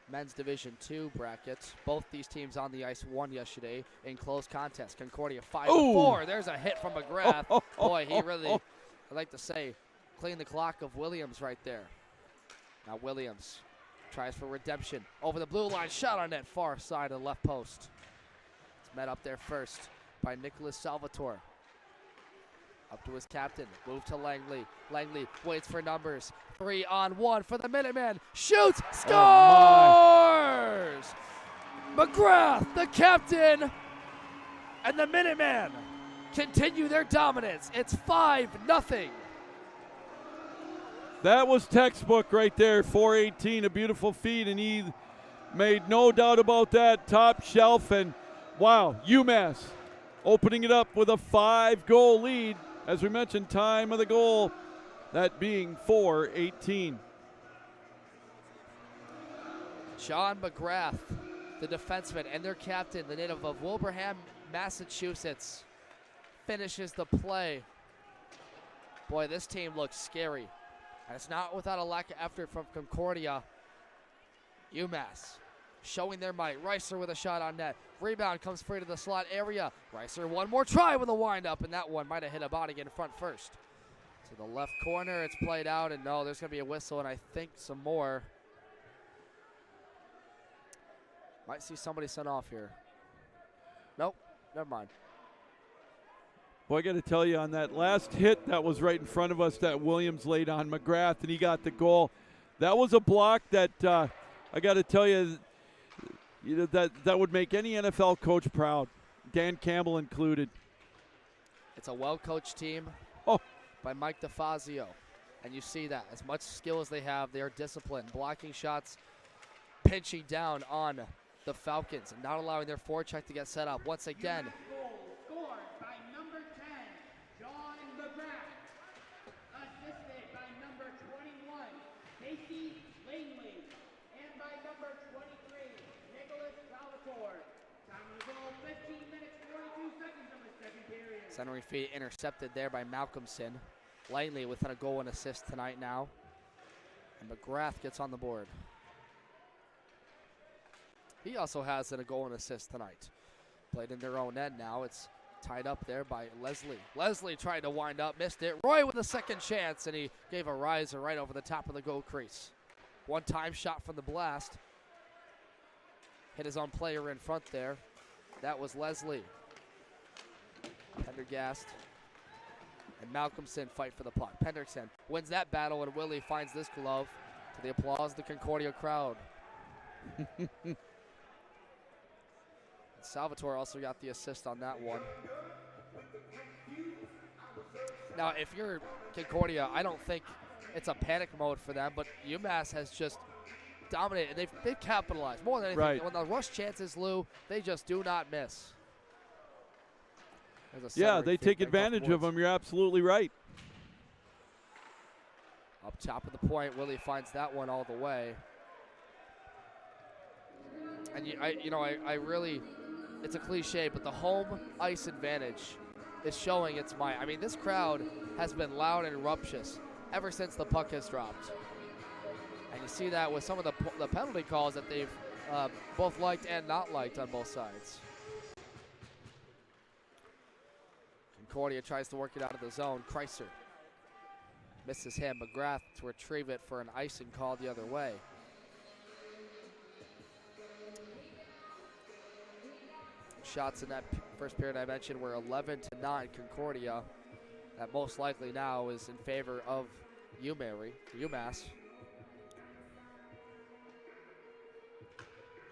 men's Division II bracket. Both these teams on the ice won yesterday in close contest. Concordia 5-4. There's a hit from McGrath. Boy, he really, I'd like to say, cleaned the clock of Williams right there. Now Williams tries for redemption. Over the blue line, shot on that far side of the left post. It's met up there first by Nicholas Salvatore. Up to his captain, move to Langley. Langley waits for numbers. 3-on-1 for the Minutemen. Shoots, scores! McGrath, the captain, and the Minutemen continue their dominance. It's 5-0. That was textbook right there, 418, a beautiful feed, and he made no doubt about that, top shelf, and wow, UMass opening it up with a 5-goal lead. As we mentioned, time of the goal, that being 4:18. John McGrath, the defenseman, and their captain, the native of Wilbraham, Massachusetts, finishes the play. Boy, this team looks scary. And it's not without a lack of effort from Concordia. UMass showing their might. Reiser with a shot on net. Rebound comes free to the slot area. Reiser one more try with a windup, and that one might have hit a body in front first. To the left corner, it's played out, and no, there's going to be a whistle, and I think some more. Might see somebody sent off here. Nope, never mind. Boy, I got to tell you, on that last hit that was right in front of us that Williams laid on McGrath, and he got the goal. That was a block that I got to tell you, that would make any NFL coach proud, Dan Campbell included. It's a well-coached team by Mike DeFazio, and you see that. As much skill as they have, they are disciplined, blocking shots, pinching down on the Falcons, and not allowing their forecheck to get set up. Once again, Goal scored by number 10, John McGrath. Assisted by number 21, Casey Langley. And by number Centering feed intercepted there by Malcolmson. Langley with a goal and assist tonight now. And McGrath gets on the board. He also has a goal and assist tonight. Played in their own end now. It's tied up there by Leslie. Leslie tried to wind up, missed it. Roy with a second chance, and he gave a riser right over the top of the goal crease. One-time shot from the blast. Hit his own player in front there. That was Leslie. Pendergast and Malcolmson fight for the puck. Pendergast wins that battle, and Willie finds this glove to the applause of the Concordia crowd. Salvatore also got the assist on that one. Now, if you're Concordia, I don't think it's a panic mode for them, but UMass has just dominated. They've capitalized more than anything. Right. When the rush chances, Lou, they just do not miss. Yeah, they take advantage of them. You're absolutely right. Up top of the point, Willie finds that one all the way. And I really, it's a cliche, but the home ice advantage is showing its might. I mean, this crowd has been loud and rapturous ever since the puck has dropped. And you see that with some of the penalty calls that they've both liked and not liked on both sides. Concordia tries to work it out of the zone. Kreiser misses him. McGrath to retrieve it for an icing call the other way. Shots in that first period I mentioned were 11-9 Concordia. That most likely now is in favor of UMass.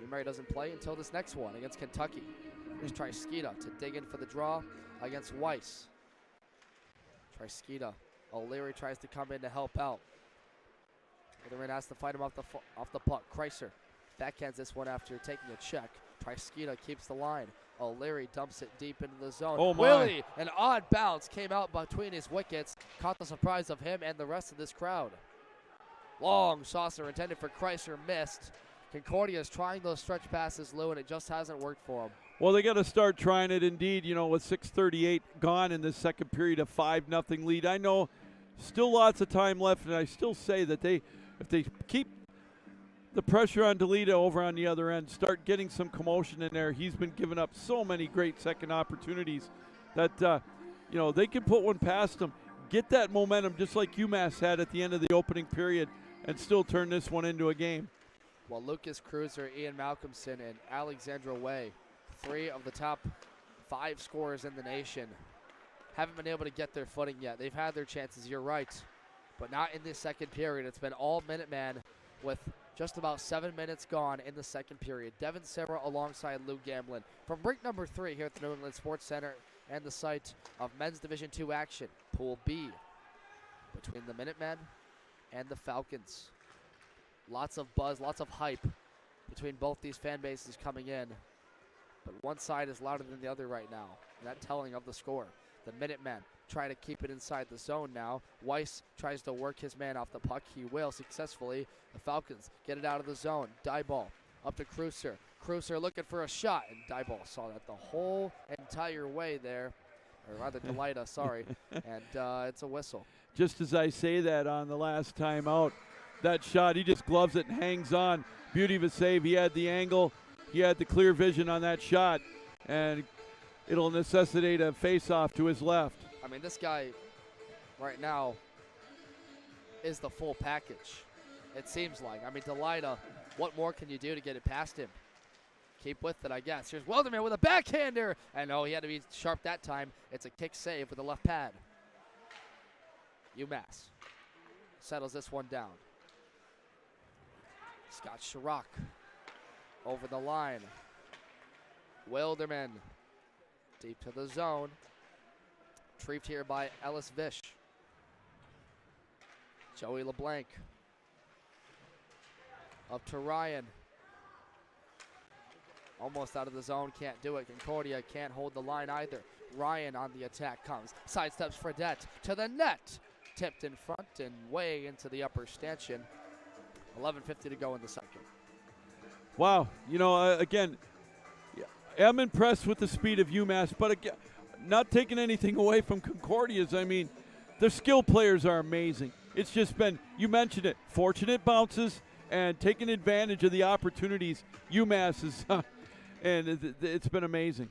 UMass doesn't play until this next one against Kentucky. Here's Trisketa to dig in for the draw against Weiss. Trisketa. O'Leary tries to come in to help out. Witherman has to fight him off the puck. Kreiser backhands this one after taking a check. Trisketa keeps the line. O'Leary dumps it deep into the zone. Oh my. Willie, an odd bounce, came out between his wickets. Caught the surprise of him and the rest of this crowd. Long saucer intended for Kreiser, missed. Concordia is trying those stretch passes, Lou, and it just hasn't worked for him. Well, they got to start trying it indeed, with 6:38 gone in the second period, a 5-0 lead. I know still lots of time left, and I still say that if they keep the pressure on DeLita over on the other end, start getting some commotion in there. He's been giving up so many great second opportunities that, they can put one past him, get that momentum just like UMass had at the end of the opening period, and still turn this one into a game. Well, Lucas Cruiser, Ian Malcolmson, and Alexandra Way, 3 of the top 5 scorers in the nation, haven't been able to get their footing yet. They've had their chances, you're right, but not in this second period. It's been all Minuteman with just about 7 minutes gone in the second period. Devin Serra alongside Lou Gamblin. From break number 3 here at the New England Sports Center and the site of Men's Division II action, Pool B, between the Minutemen and the Falcons. Lots of buzz, lots of hype between both these fan bases coming in. But one side is louder than the other right now. That telling of the score. The Minutemen try to keep it inside the zone now. Weiss tries to work his man off the puck. He will successfully. The Falcons get it out of the zone. Die ball up to Cruiser. Cruiser looking for a shot, and Die ball saw that the whole entire way there. Or rather, DeLita, sorry. And it's a whistle. Just as I say that on the last time out, that shot, he just gloves it and hangs on. Beauty of a save. He had the angle. He had the clear vision on that shot. And it'll necessitate a face-off to his left. I mean, this guy right now is the full package, it seems like. I mean, DeLita, what more can you do to get it past him? Keep with it, I guess. Here's Wilderman with a backhander. And no, he had to be sharp that time. It's a kick save with the left pad. UMass settles this one down. Scott Chirac over the line. Wilderman deep to the zone. Retrieved here by Ellis Vish. Joey LeBlanc. Up to Ryan. Almost out of the zone, can't do it. Concordia can't hold the line either. Ryan on the attack comes. Sidesteps Fredette to the net. Tipped in front and way into the upper stanchion. 11:50 to go in the second. Wow, again, I'm impressed with the speed of UMass, but again, not taking anything away from Concordia's. I mean, their skill players are amazing. It's just been, you mentioned it, fortunate bounces and taking advantage of the opportunities UMass is, and it's been amazing.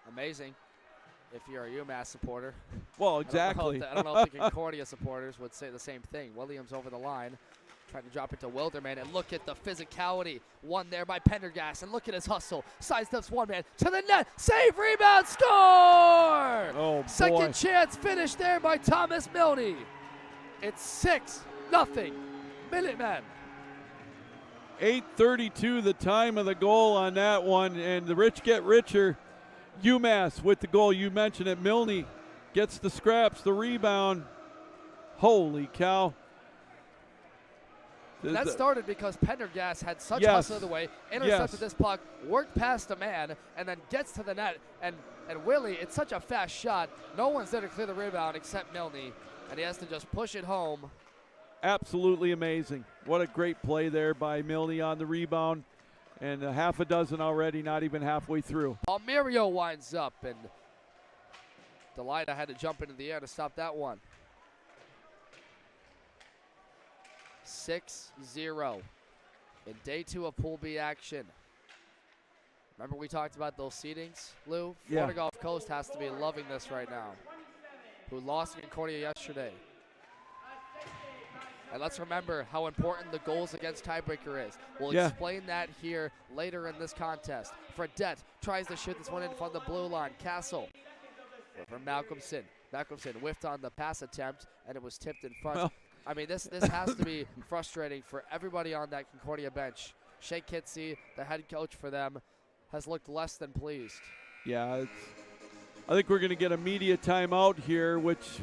Amazing if you're a UMass supporter. Well, exactly. I don't know if the Concordia supporters would say the same thing. Williams over the line, trying to drop it to Wilderman, and look at the physicality. One there by Pendergast, and look at his hustle. Sidesteps one man to the net. Save, rebound, score! Oh, Second chance finish there by Thomas Milne. It's 6-0 Minutemen. 8:32 the time of the goal on that one, and the rich get richer. UMass with the goal. You mentioned it. Milne gets the scraps, the rebound. Holy cow. And that started because Pendergast had such hustle of the way, intercepted this puck, worked past a man, and then gets to the net. And Willie, it's such a fast shot. No one's there to clear the rebound except Milne, and he has to just push it home. Absolutely amazing. What a great play there by Milne on the rebound. And a half a dozen already, not even halfway through. Almerio winds up, and Delida had to jump into the air to stop that one. 6-0 in day 2 of Pool B action. Remember we talked about those seedings, Lou? Florida Gulf Coast has to be loving this right now, who lost to Concordia yesterday. And let's remember how important the goals against tiebreaker is. We'll explain that here later in this contest. Fredette tries to shoot this one in front of the blue line. Castle from Malcolmson. Malcolmson whiffed on the pass attempt, and it was tipped in front. Well. I mean, this has to be frustrating for everybody on that Concordia bench. Shea Kitsey, the head coach for them, has looked less than pleased. Yeah, I think we're going to get a media timeout here, which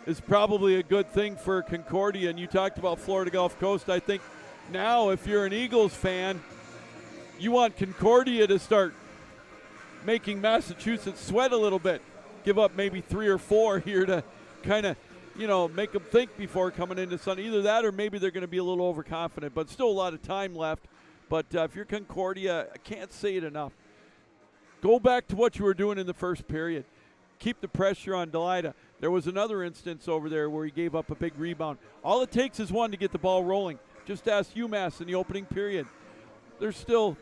is probably a good thing for Concordia. And you talked about Florida Gulf Coast. I think now if you're an Eagles fan, you want Concordia to start making Massachusetts sweat a little bit. Give up maybe 3 or 4 here to kind of, make them think before coming into Sunday. Either that or maybe they're going to be a little overconfident, but still a lot of time left. But if you're Concordia, I can't say it enough. Go back to what you were doing in the first period. Keep the pressure on Delida. There was another instance over there where he gave up a big rebound. All it takes is one to get the ball rolling. Just ask UMass in the opening period. There's still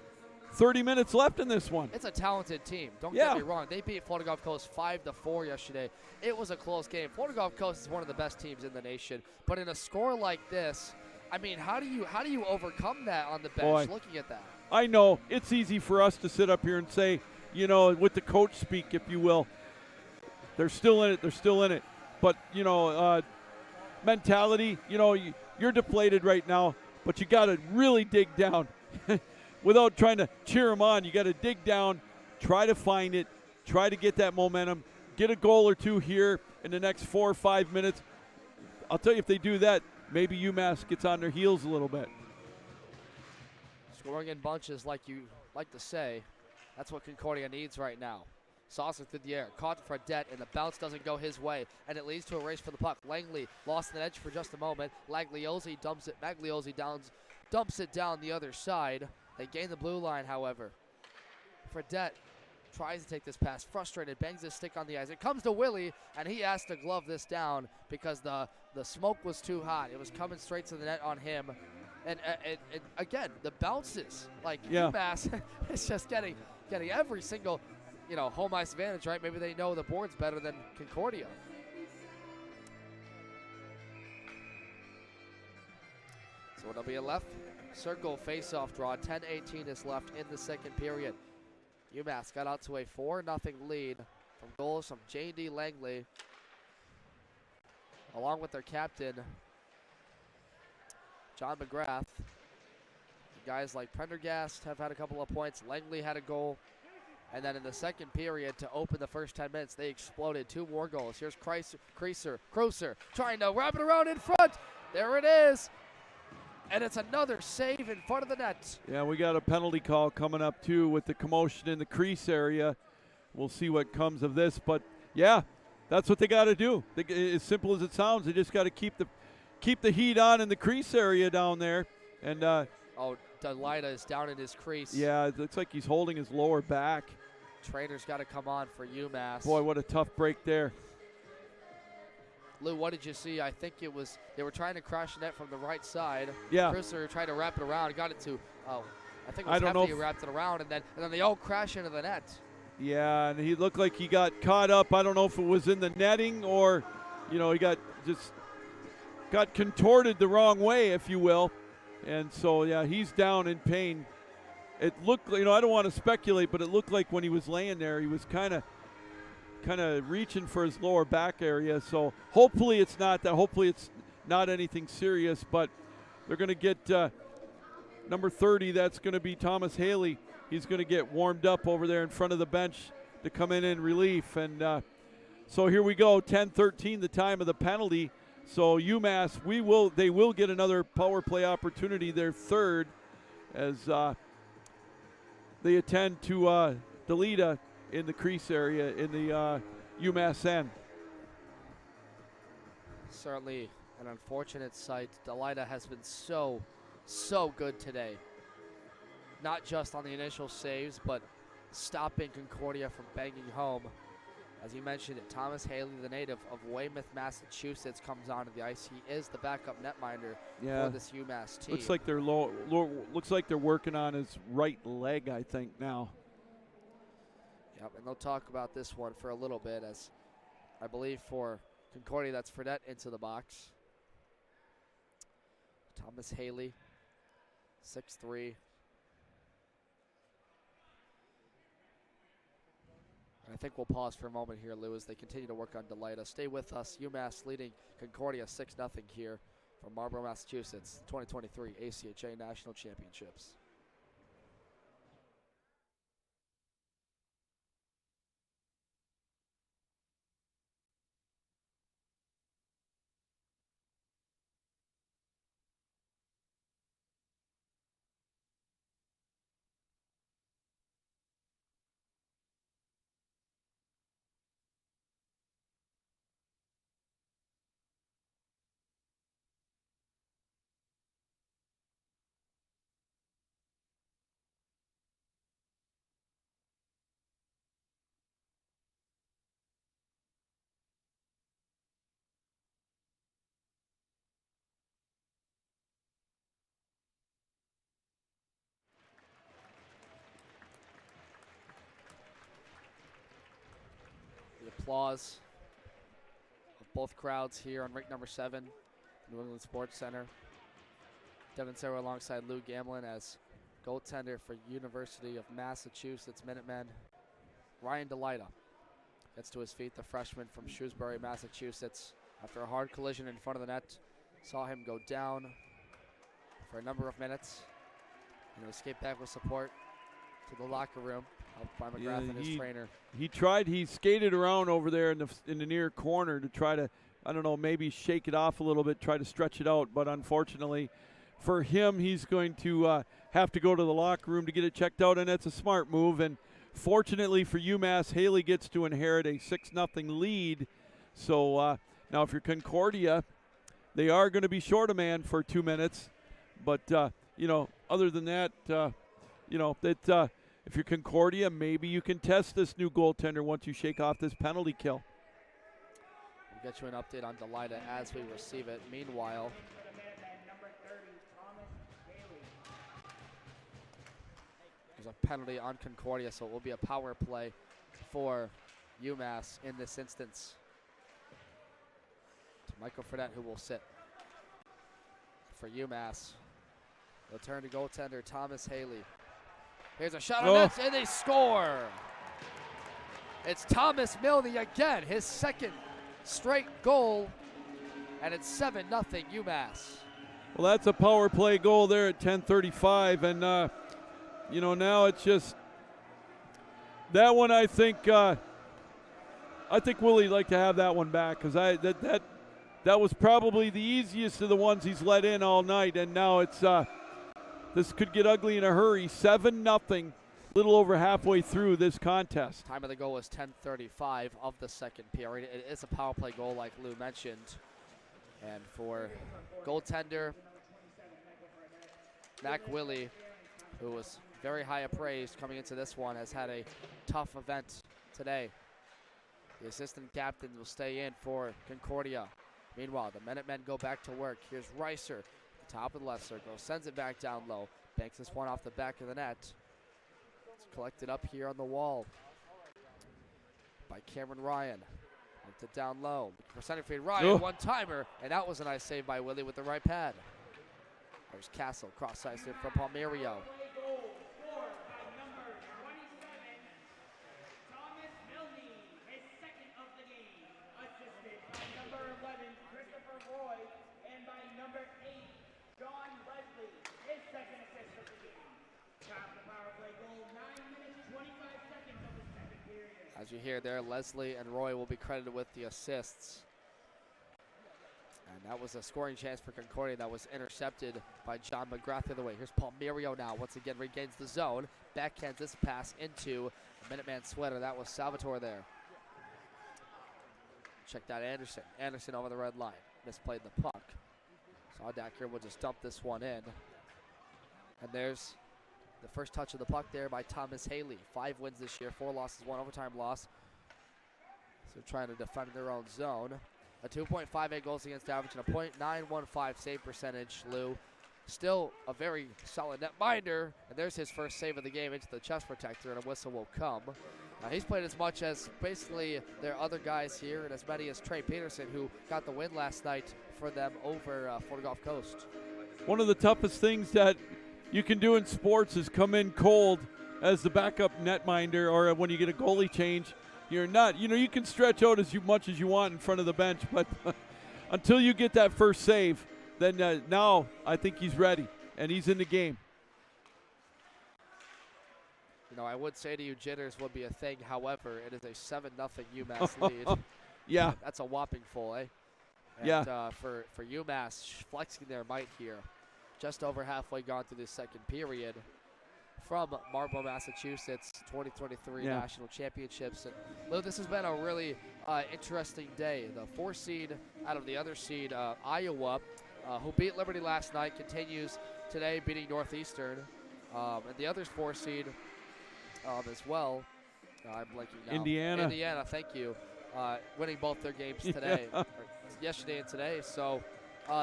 30 minutes left in this one. It's a talented team. Don't get me wrong. They beat Florida Gulf Coast 5-4 yesterday. It was a close game. Florida Gulf Coast is one of the best teams in the nation. But in a score like this, I mean, how do you overcome that on the bench? Looking at that, I know it's easy for us to sit up here and say, with the coach speak, if you will, they're still in it. They're still in it. But mentality. You're deflated right now, but you got to really dig down. Without trying to cheer them on, you got to dig down, try to find it, try to get that momentum, get a goal or two here in the next 4 or 5 minutes. I'll tell you, if they do that, maybe UMass gets on their heels a little bit. Scoring in bunches, like you like to say, that's what Concordia needs right now. Saucer through the air, caught for Fredette, and the bounce doesn't go his way, and it leads to a race for the puck. Langley lost the edge for just a moment. Magliozzi dumps it down the other side. They gain the blue line, however. Fredette tries to take this pass, frustrated, bangs his stick on the ice. It comes to Willie, and he has to glove this down because the smoke was too hot. It was coming straight to the net on him. And again, the bounces, UMass is just getting every single, home ice advantage, right? Maybe they know the board's better than Concordia. So it'll be a left circle face-off draw. 10:18 is left in the second period. UMass got out to a 4-0 lead from goals from J.D. Langley, along with their captain, John McGrath. Guys like Prendergast have had a couple of points. Langley had a goal. And then in the second period, to open the first 10 minutes, they exploded. 2 more goals. Here's Cruiser trying to wrap it around in front. There it is. And it's another save in front of the net. Yeah, we got a penalty call coming up, too, with the commotion in the crease area. We'll see what comes of this. But, yeah, that's what they got to do. As simple as it sounds, they just got to keep the heat on in the crease area down there. And Delida is down in his crease. Yeah, it looks like he's holding his lower back. Trainer's got to come on for UMass. Boy, what a tough break there. Lou, what did you see? I think it was, they were trying to crash the net from the right side. Yeah. Cruiser tried to wrap it around, got it to, I think it I was don't know Hefty who wrapped it around, and then they all crash into the net. Yeah, and he looked like he got caught up. I don't know if it was in the netting or, he got contorted the wrong way, if you will. And so, yeah, he's down in pain. It looked, I don't want to speculate, but it looked like when he was laying there, he was kind of reaching for his lower back area. So hopefully it's not that. Hopefully it's not anything serious, but they're going to get number 30. That's going to be Thomas Haley. He's going to get warmed up over there in front of the bench to come in relief. And so here we go, 10-13, the time of the penalty. So UMass, they will get another power play opportunity, their third, as they attend to Delita in the crease area in the UMass end. Certainly an unfortunate sight. Delita has been so good today. Not just on the initial saves, but stopping Concordia from banging home. As you mentioned, Thomas Haley, the native of Weymouth, Massachusetts, comes onto the ice. He is the backup netminder for this UMass team. Looks like they're looks like they're working on his right leg, I think, now. Yep, and they'll talk about this one for a little bit, as I believe for Concordia, that's Fredette into the box. Thomas Haley, 6'3". I think we'll pause for a moment here, Lou, as they continue to work on Delita. Stay with us. UMass leading Concordia 6-0 here from Marlborough, Massachusetts, 2023 ACHA National Championships. Applause of both crowds here on rink number 7, New England Sports Center. Devin Sarah alongside Lou Gamlin as goaltender for University of Massachusetts Minutemen. Ryan Delita gets to his feet, the freshman from Shrewsbury, Massachusetts. After a hard collision in front of the net, saw him go down for a number of minutes and escape back with support to the locker room. By McGrath and his trainer. He skated around over there in the near corner to try to, maybe shake it off a little bit, try to stretch it out. But unfortunately for him, he's going to have to go to the locker room to get it checked out, and that's a smart move. And fortunately for UMass, Haley gets to inherit a 6-0 lead. So now if you're Concordia, they are going to be short a man for 2 minutes. But, other than that, if you're Concordia, maybe you can test this new goaltender once you shake off this penalty kill. We'll get you an update on Delita as we receive it. Meanwhile, there's a penalty on Concordia, so it will be a power play for UMass in this instance. To Michael Fredette, who will sit for UMass. They'll turn to goaltender Thomas Haley. Here's a shot on net, and they score. It's Thomas Milne again, his second straight goal, and it's 7-0 UMass. Well, that's a power play goal there at 10:35, and now it's just that one. I think Willie'd like to have that one back, because that was probably the easiest of the ones he's let in all night, and now it's. This could get ugly in a hurry. 7-0, little over halfway through this contest. Time of the goal is 10:35 of the second period. It is a power play goal, like Lou mentioned. And for goaltender Mac Willie, who was very high appraised coming into this one, has had a tough event today. The assistant captain will stay in for Concordia. Meanwhile, the Minutemen go back to work. Here's Reiser, top of the left circle, sends it back down low, banks this one off the back of the net. It's collected up here on the wall by Cameron Ryan. Looked it down low. For center field, Ryan, one-timer, and that was a nice save by Willie with the right pad. There's Castle, cross-ice it for Palmerio. As you hear there, Leslie and Roy will be credited with the assists. And that was a scoring chance for Concordia that was intercepted by John McGrath the other way. Here's Palmerio now, once again regains the zone. Backhands this pass into the Minuteman sweater. That was Salvatore there. Check that Anderson. Anderson over the red line. Misplayed the puck. Saudak here will just dump this one in. And there's the first touch of the puck there by Thomas Haley. 5 wins this year, 4 losses, 1 overtime loss. So trying to defend their own zone. A 2.58 goals against average and a .915 save percentage, Lou. Still a very solid netminder. And there's his first save of the game into the chest protector, and a whistle will come. He's played as much as basically their other guys here, and as many as Trey Peterson, who got the win last night for them over Florida Gulf Coast. One of the toughest things that you can do in sports is come in cold as the backup netminder, or when you get a goalie change. You're not, you can stretch out as much as you want in front of the bench, but until you get that first save, then now I think he's ready, and he's in the game. I would say to you, jitters would be a thing. However, it is a 7-0 UMass lead. Yeah. That's a whopping full, eh? And, yeah. For UMass, flexing their might here. Just over halfway gone through the second period. From Marlborough, Massachusetts, 2023 National Championships. And Lou, this has been a really interesting day. The 4 seed out of the other seed, Iowa, who beat Liberty last night, continues today beating Northeastern. And the other 4 seed as well. I'm blanking now. Indiana, thank you. Winning both their games today, yesterday and today. So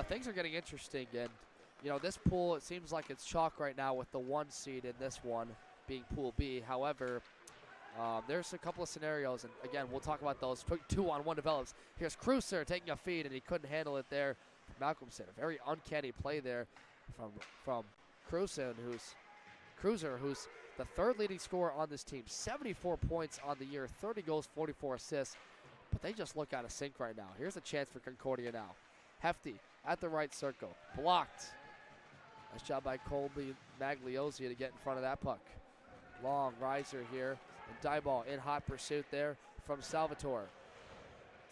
things are getting interesting. And this pool, it seems like it's chalk right now with the 1 seed in this one being Pool B. However, there's a couple of scenarios, and again, we'll talk about those. 2-on-1 develops. Here's Cruiser taking a feed, and he couldn't handle it there. Malcolmson, a very uncanny play there from Cruiser, who's the 3rd leading scorer on this team. 74 points on the year, 30 goals, 44 assists. But they just look out of sync right now. Here's a chance for Concordia now. Hefty at the right circle, blocked. Nice job by Colby Magliozzi to get in front of that puck. Long riser here, and Dyball in hot pursuit there from Salvatore.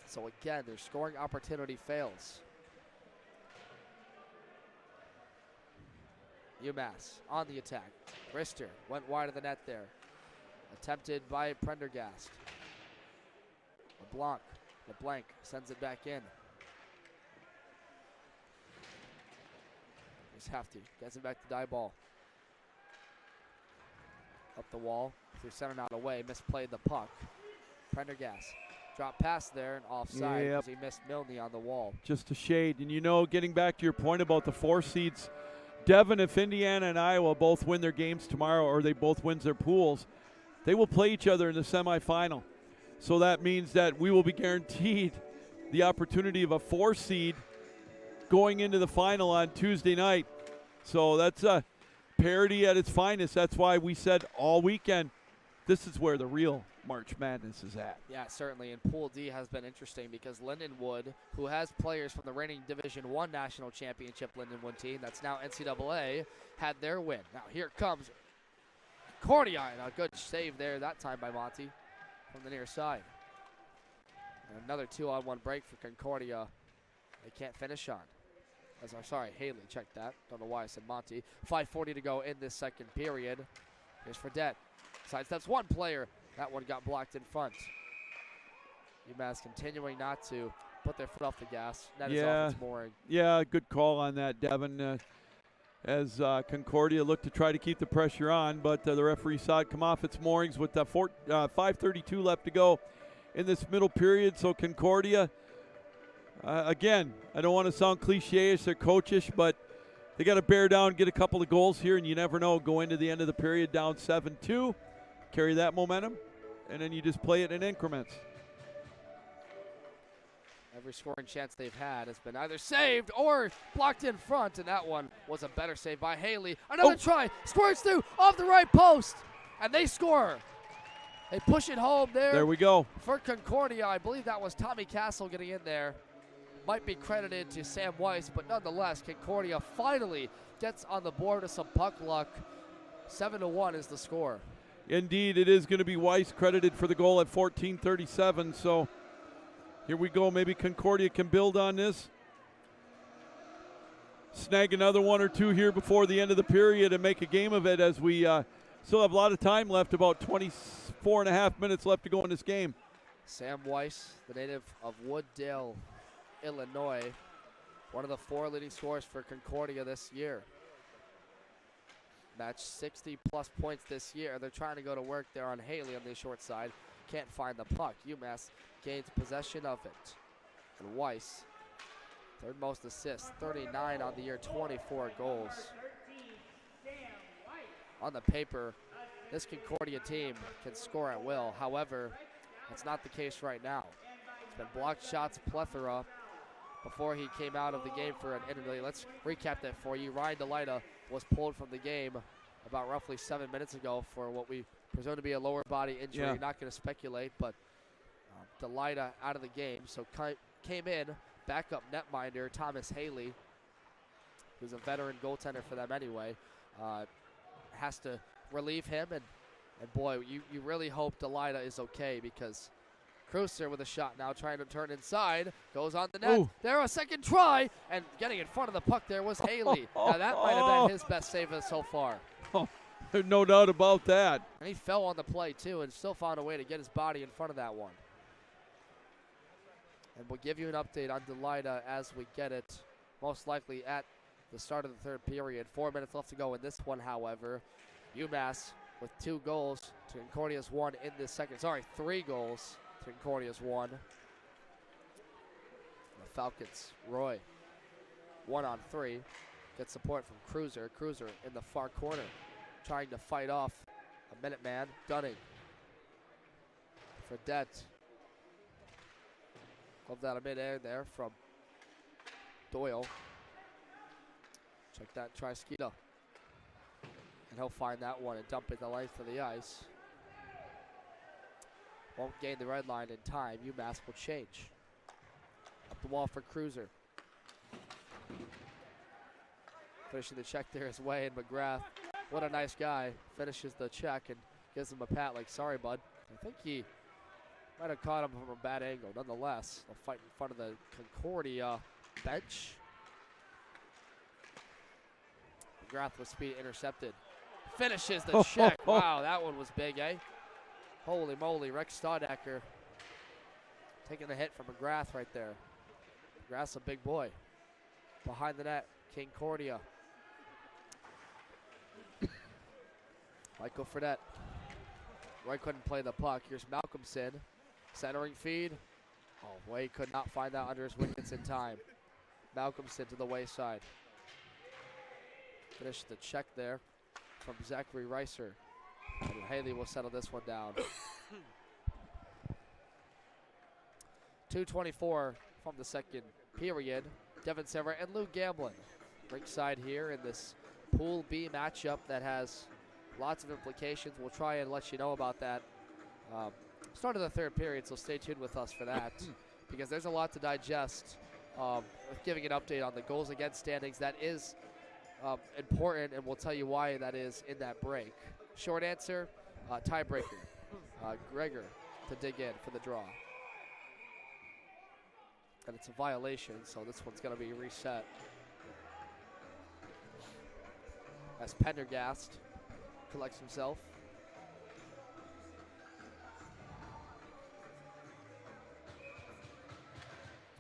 So again, their scoring opportunity fails. UMass on the attack. Rister went wide of the net there. Attempted by Prendergast. LeBlanc sends it back in. Hefty gets it back to Dyball. Up the wall, through center, not away, misplayed the puck. Prendergast drop pass there and offside because he missed Milne on the wall. Just a shade. And getting back to your point about the 4 seeds, Devin, if Indiana and Iowa both win their games tomorrow, or they both win their pools, they will play each other in the semifinal. So that means that we will be guaranteed the opportunity of a 4 seed going into the final on Tuesday night. So that's a parity at its finest. That's why we said all weekend, this is where the real March Madness is at. Yeah, certainly. And Pool D has been interesting because Lindenwood, who has players from the reigning Division I National Championship Lindenwood team, that's now NCAA, had their win. Now here comes Concordia, and a good save there that time by Monty from the near side. And another 2-on-1 break for Concordia. They can't finish on. Haley, check that. Don't know why I said Monty. 5:40 to go in this second period. Here's Fredette. Sidesteps one player. That one got blocked in front. UMass continuing not to put their foot off the gas. That is off its mooring. Yeah, good call on that, Devin. as Concordia looked to try to keep the pressure on, but the referee saw it come off its moorings with 5:32 left to go in this middle period. So Concordia, again, I don't want to sound cliche-ish or coachish, but they got to bear down, get a couple of goals here, and you never know, go into the end of the period down 7-2, carry that momentum, and then you just play it in increments. Every scoring chance they've had has been either saved or blocked in front, and that one was a better save by Haley. Another try, squirts through off the right post, and they score. They push it home there. There we go. For Concordia, I believe that was Tommy Castle getting in there. Might be credited to Sam Weiss, but nonetheless, Concordia finally gets on the board with some puck luck. 7-1 is the score. Indeed, it is going to be Weiss credited for the goal at 14:37, so here we go. Maybe Concordia can build on this. Snag another one or two here before the end of the period and make a game of it, as we still have a lot of time left, about 24 and a half minutes left to go in this game. Sam Weiss, the native of Wooddale, Illinois, one of the 4 leading scorers for Concordia this year. Matched 60-plus points this year. They're trying to go to work there on Haley on the short side. Can't find the puck. UMass gains possession of it. And Weiss, third most assists, 39 on the year, 24 goals. On the paper, this Concordia team can score at will. However, that's not the case right now. It's been blocked shots plethora before he came out of the game for an injury. Let's recap that for you. Ryan DeLita was pulled from the game about roughly 7 minutes ago for what we presume to be a lower body injury. Yeah. Not going to speculate, but DeLita out of the game. So came in, backup netminder Thomas Haley, who's a veteran goaltender for them anyway, has to relieve him. And boy, you really hope DeLita is okay, because Cruiser with a shot now trying to turn inside, goes on the net. Ooh. There, a second try, and getting in front of the puck there was Haley. Now that might have been his best save so far. Oh, there's no doubt about that. And he fell on the play too and still found a way to get his body in front of that one. And we'll give you an update on DeLita as we get it, most likely at the start of the third period. 4 minutes left to go in this one, however. UMass with 2 goals to Concordia's 1 in this second. Sorry, 3 goals to Concordia's 1. The Falcons, Roy, 1-on-3. Gets support from Cruiser. Cruiser in the far corner, trying to fight off a Minuteman, Dunning. Fredette. Love that a mid-air there from Doyle. Check that, try Skeeta. And he'll find that one and dump it the length of the ice. Won't gain the red line in time. UMass will change. Up the wall for Cruiser. Finishing the check there his way, and McGrath, what a nice guy, finishes the check and gives him a pat like, sorry, bud. I think he might have caught him from a bad angle. Nonetheless, they'll fight in front of the Concordia bench. McGrath with speed intercepted. Finishes the check. Wow, that one was big, eh? Holy moly, Rex Staudacker taking the hit from McGrath right there. McGrath's a big boy. Behind the net, Concordia. Michael Fredette. Roy couldn't play the puck. Here's Malcolmson. Centering feed. Oh, Way could not find that under his wickets in time. Malcolmson to the wayside. Finished the check there from Zachary Reiser. And Haley will settle this one down. 2:24 from the second period. Devin Sever and Lou Gamblin ringside here in this Pool B matchup that has lots of implications. We'll try and let you know about that. Start of the third period, so stay tuned with us for that because there's a lot to digest. Giving an update on the goals against standings, that is important, and we'll tell you why that is in that break. Short answer, tiebreaker. Gregor to dig in for the draw. And it's a violation, so this one's going to be reset. As Pendergast collects himself.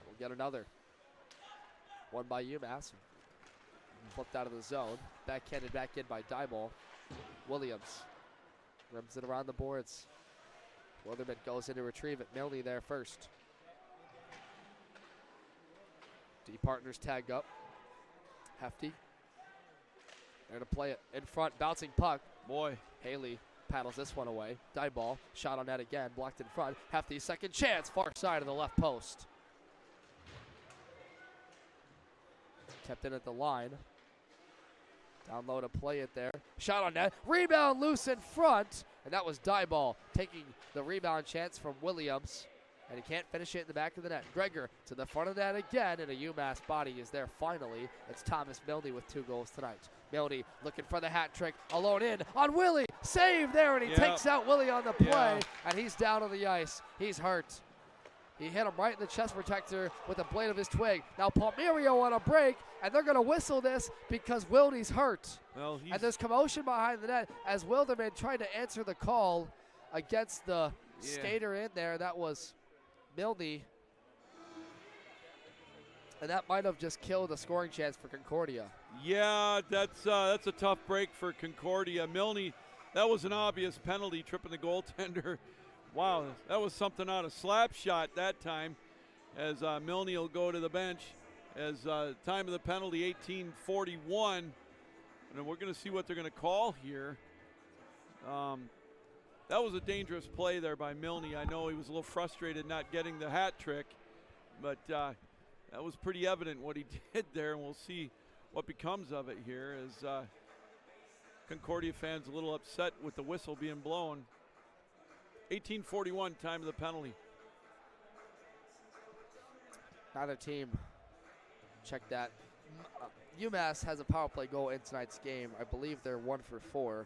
We'll get another. One by UMass. Flipped out of the zone. Backhanded back in by Dyball. Williams rims it around the boards. Wilderman goes in to retrieve it. Milne there first. D partners tag up. Hefty. There to play it in front. Bouncing puck. Boy. Haley paddles this one away. Dyball. Shot on net again. Blocked in front. Hefty second chance. Far side of the left post. Kept in at the line. Down low to play it there. Shot on net. Rebound loose in front. And that was Dyball taking the rebound chance from Williams. And he can't finish it in the back of the net. Gregor to the front of that again. And a UMass body is there finally. It's Thomas Milne with 2 goals tonight. Milne looking for the hat trick. Alone in on Willie. Save there. And he takes out Willie on the play. And he's down on the ice. He's hurt. He hit him right in the chest protector with the blade of his twig. Now Palmerio on a break, and they're going to whistle this because Wilde's hurt. Well, and there's commotion behind the net as Wilderman tried to answer the call against the skater in there. That was Milne. And that might have just killed the scoring chance for Concordia. Yeah, that's a tough break for Concordia. Milne, that was an obvious penalty, tripping the goaltender. Wow, that was something out of slap shot that time, as Milne will go to the bench as time of the penalty 18:41, and we're going to see what they're going to call here. That was a dangerous play there by Milne. I know he was a little frustrated not getting the hat trick, but that was pretty evident what he did there, and we'll see what becomes of it here as Concordia fans a little upset with the whistle being blown. 18:41, time of the penalty. Neither team check that. UMass has a power play goal in tonight's game. I believe they're 1 for 4.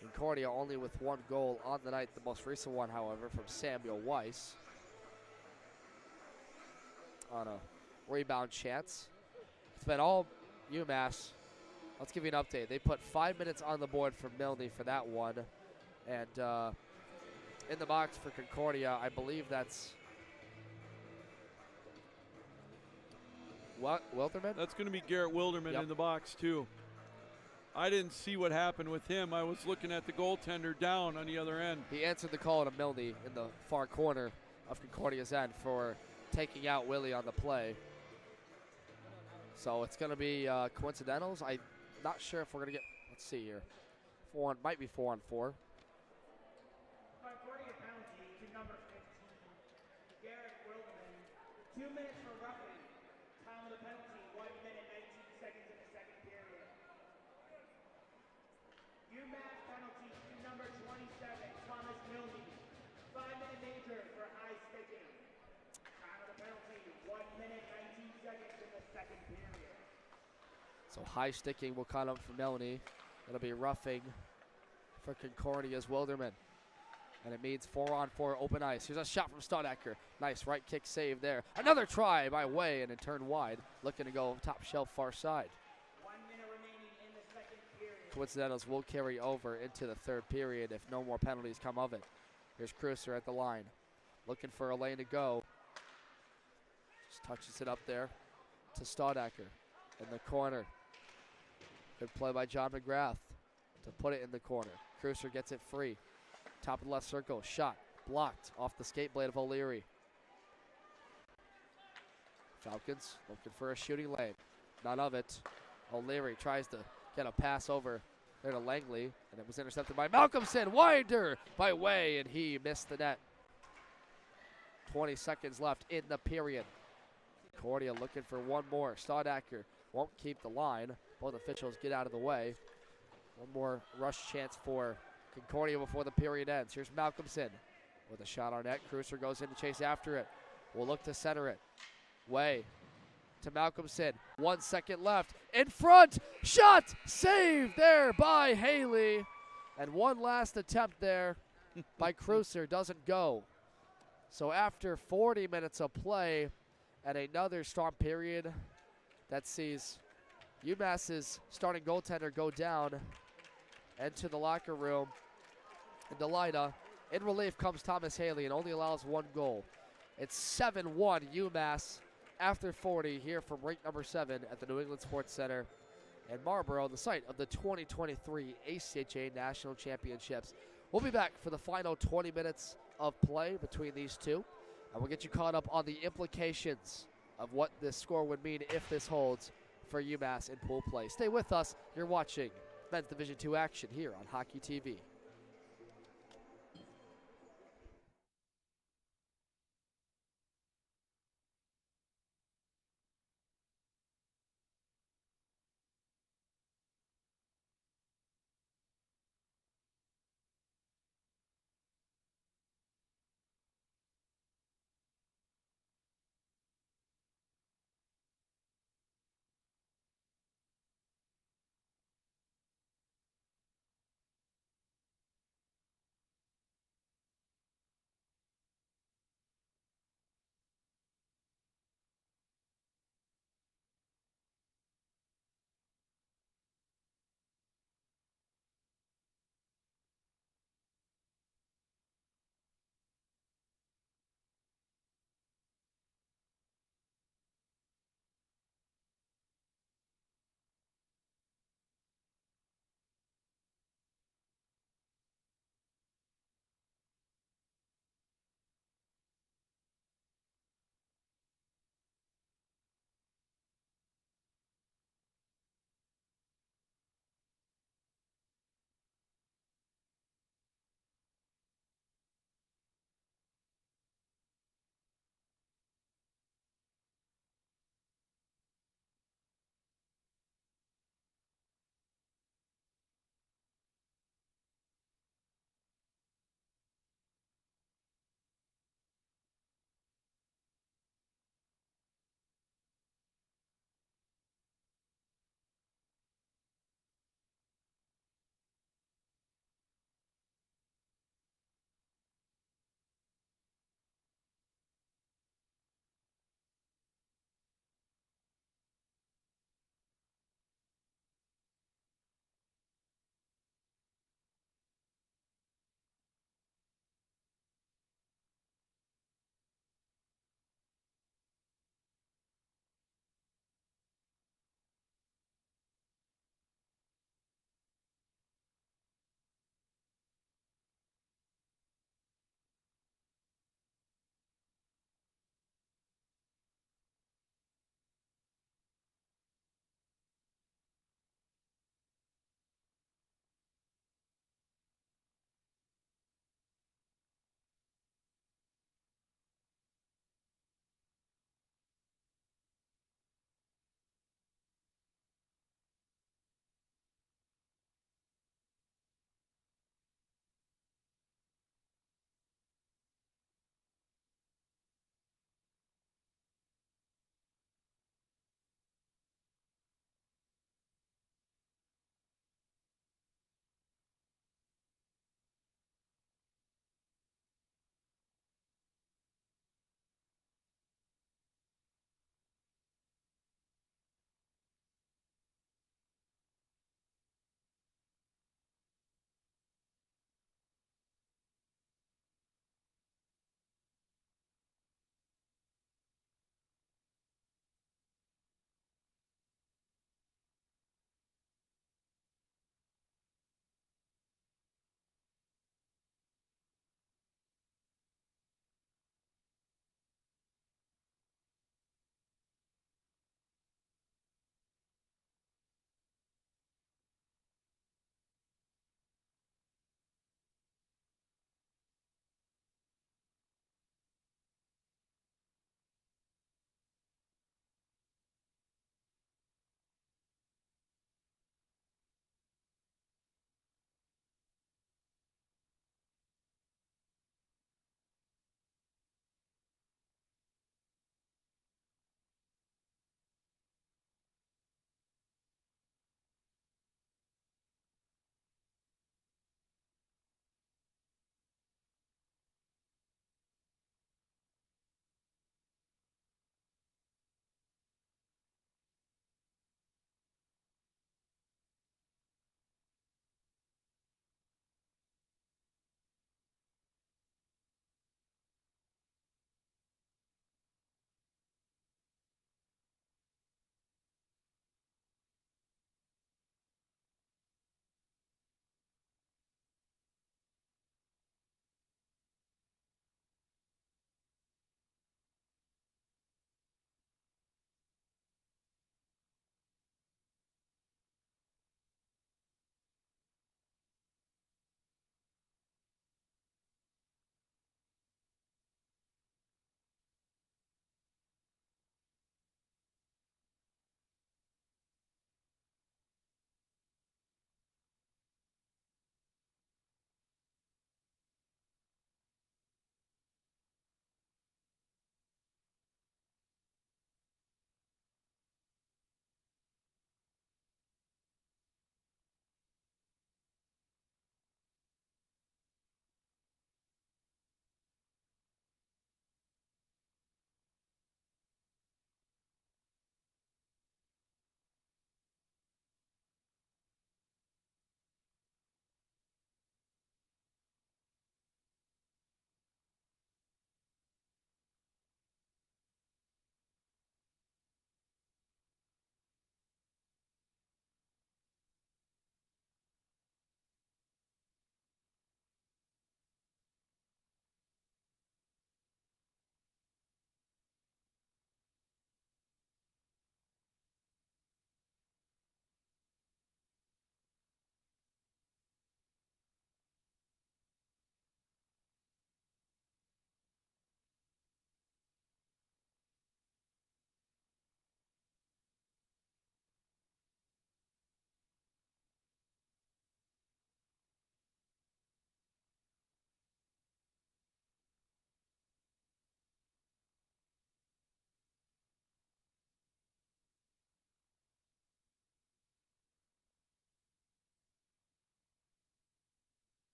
Concordia only with 1 goal on the night. The most recent one, however, from Samuel Weiss on a rebound chance. It's been all UMass. Let's give you an update. They put 5 minutes on the board for Milne for that one. And in the box for Concordia, I believe that's Wilderman? That's going to be Garrett Wilderman in the box, too. I didn't see what happened with him. I was looking at the goaltender down on the other end. He answered the call to Milne in the far corner of Concordia's end for taking out Willie on the play. So it's going to be coincidentals. I'm not sure if we're going to get, let's see here. Might be 4 on 4. Concordia penalty to number 15, Garrett Wilderman. 2 minutes for roughing. Time of the penalty, 1 minute, 19 seconds in the second period. UMass penalty to number 27, Thomas Milne. 5-minute major for high sticking. Time of the penalty, 1 minute, 19 seconds in the second period. So high sticking will cut up for Milne. It'll be roughing for Concordia's Wilderman. And it means 4 on 4 open ice. Here's a shot from Staudacher. Nice right kick save there. Another try by Way, and it turned wide. Looking to go top shelf far side. 1 minute remaining in the second period. Coincidentals will carry over into the third period if no more penalties come of it. Here's Cruiser at the line. Looking for a lane to go. Just touches it up there to Staudacher in the corner. Good play by John McGrath to put it in the corner. Cruiser gets it free. Top of the left circle, shot, blocked off the skate blade of O'Leary. Falcons looking for a shooting lane. None of it. O'Leary tries to get a pass over there to Langley, and it was intercepted by Malcolmson. Wider by Way, and he missed the net. 20 seconds left in the period. Concordia looking for one more. Staudacher won't keep the line. Both officials get out of the way. One more rush chance for Concordia before the period ends. Here's Malcolmson with a shot on net. Cruiser goes in to chase after it. We'll look to center it. Way to Malcolmson. 1 second left. In front. Shot. Saved there by Haley. And one last attempt there by Cruiser. Doesn't go. So after 40 minutes of play and another strong period that sees UMass's starting goaltender go down into the locker room. In Delida, in relief comes Thomas Haley and only allows 1 goal. It's 7-1 UMass after 40 here from rink number 7 at the New England Sports Center in Marlboro, the site of the 2023 ACHA National Championships. We'll be back for the final 20 minutes of play between these two, and we'll get you caught up on the implications of what this score would mean if this holds for UMass in pool play. Stay with us. You're watching Men's Division II action here on Hockey TV.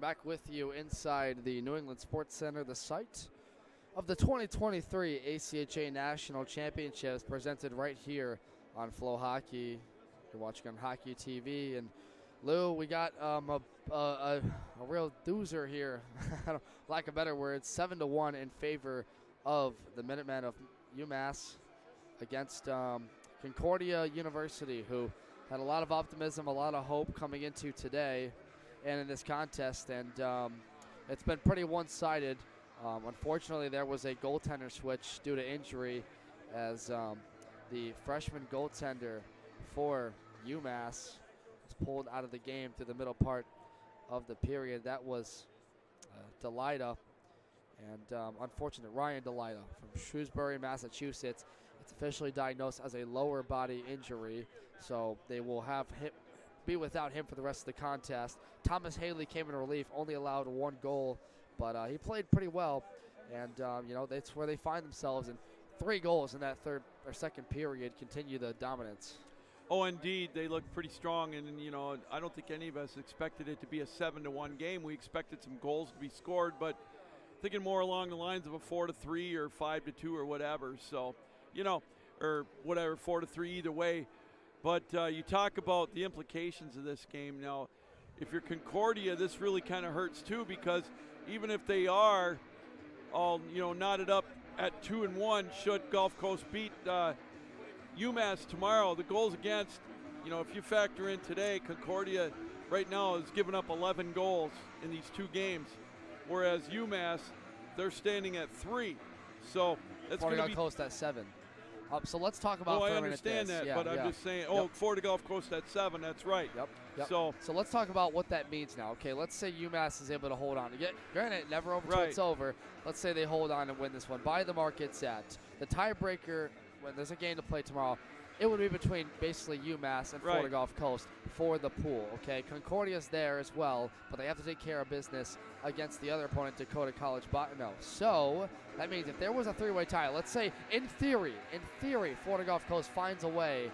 back with you inside the New England Sports Center, the site of the 2023 ACHA National Championships, presented right here on Flow Hockey. You're watching on Hockey TV. And Lou, we got a real doozer here, lack of better words, 7-1 in favor of the Minutemen of UMass against Concordia University, who had a lot of optimism, a lot of hope coming into today and in this contest, and it's been pretty one-sided. Unfortunately, there was a goaltender switch due to injury as the freshman goaltender for UMass was pulled out of the game through the middle part of the period. That was Delida, and unfortunate Ryan Delida from Shrewsbury, Massachusetts. It's officially diagnosed as a lower body injury, so they will have be without him for the rest of the contest. Thomas Haley came in relief, only allowed 1 goal, but he played pretty well, and that's where they find themselves. And 3 goals in that second period continue the dominance. Oh, indeed, they look pretty strong, and I don't think any of us expected it to be a 7-1 game. We expected some goals to be scored, but thinking more along the lines of a 4-3 or 5-2 or whatever. So, or whatever, 4-3 either way. But you talk about the implications of this game. Now, if you're Concordia, this really kind of hurts too, because even if they are all knotted up at 2-1, should Gulf Coast beat UMass tomorrow, the goals against, if you factor in today, Concordia right now has given up 11 goals in these 2 games, whereas UMass, they're standing at 3. So that's going to be Coast at 7. So let's talk about. I understand that, but I'm just saying. Oh, Florida Gulf Coast at 7. That's right. Yep. So let's talk about what that means now. Okay, let's say UMass is able to hold on. Granted, never over till it's over. Let's say they hold on and win this one. By the market set, the tiebreaker when there's a game to play tomorrow, it would be between basically UMass and Florida Gulf Coast for the pool. Okay, Concordia's there as well, but they have to take care of business against the other opponent, Dakota College Bottineau. So that means if there was a 3-way tie, let's say in theory, Florida Gulf Coast finds a way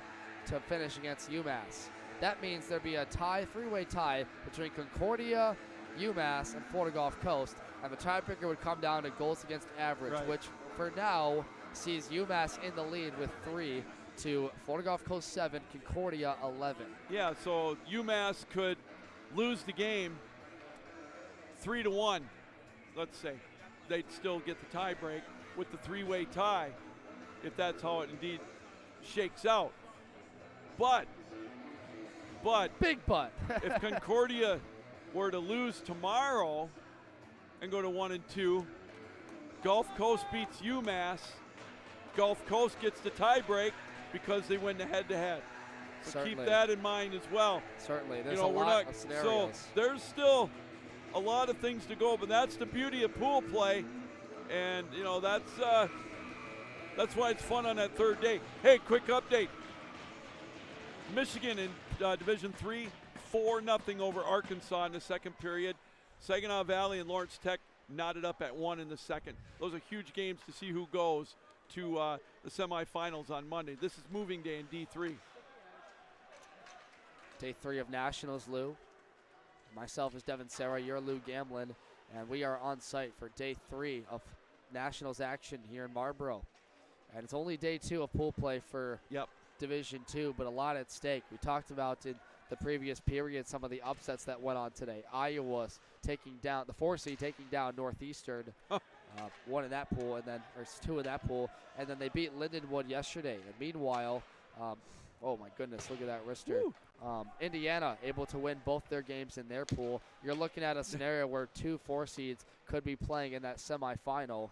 to finish against UMass. That means there'd be a 3-way tie between Concordia, UMass, and Florida Gulf Coast, and the tiebreaker would come down to goals against average, which for now sees UMass in the lead with 3 to Florida Gulf Coast 7, Concordia 11. Yeah, so UMass could lose the game 3-1, let's say. They'd still get the tie break with the 3-way tie, if that's how it indeed shakes out. But big but if Concordia were to lose tomorrow and go to 1-2, Gulf Coast beats UMass, Gulf Coast gets the tie break because they win the head-to-head. So Certainly. Keep that in mind as well. Certainly, there's a lot of scenarios. So there's still a lot of things to go, but that's the beauty of pool play, and that's why it's fun on that third day. Hey, quick update. Michigan in Division III, 4-0 over Arkansas in the second period. Saginaw Valley and Lawrence Tech knotted up at 1 in the second. Those are huge games to see who goes to the semifinals on Monday. This is moving day in D3. Day 3 of Nationals, Lou. Myself is Devin Serra, you're Lou Gamlin, and we are on site for day 3 of Nationals action here in Marlboro. And it's only day 2 of pool play for Division II, but a lot at stake. We talked about in the previous period some of the upsets that went on today. Iowa's taking down the 4 seed, taking down Northeastern, 1 in that pool, and then or 2 in that pool, and then they beat Lindenwood yesterday. And meanwhile, oh my goodness, look at that wrister. Indiana able to win both their games in their pool. You're looking at a scenario where 2 4 seeds could be playing in that semifinal.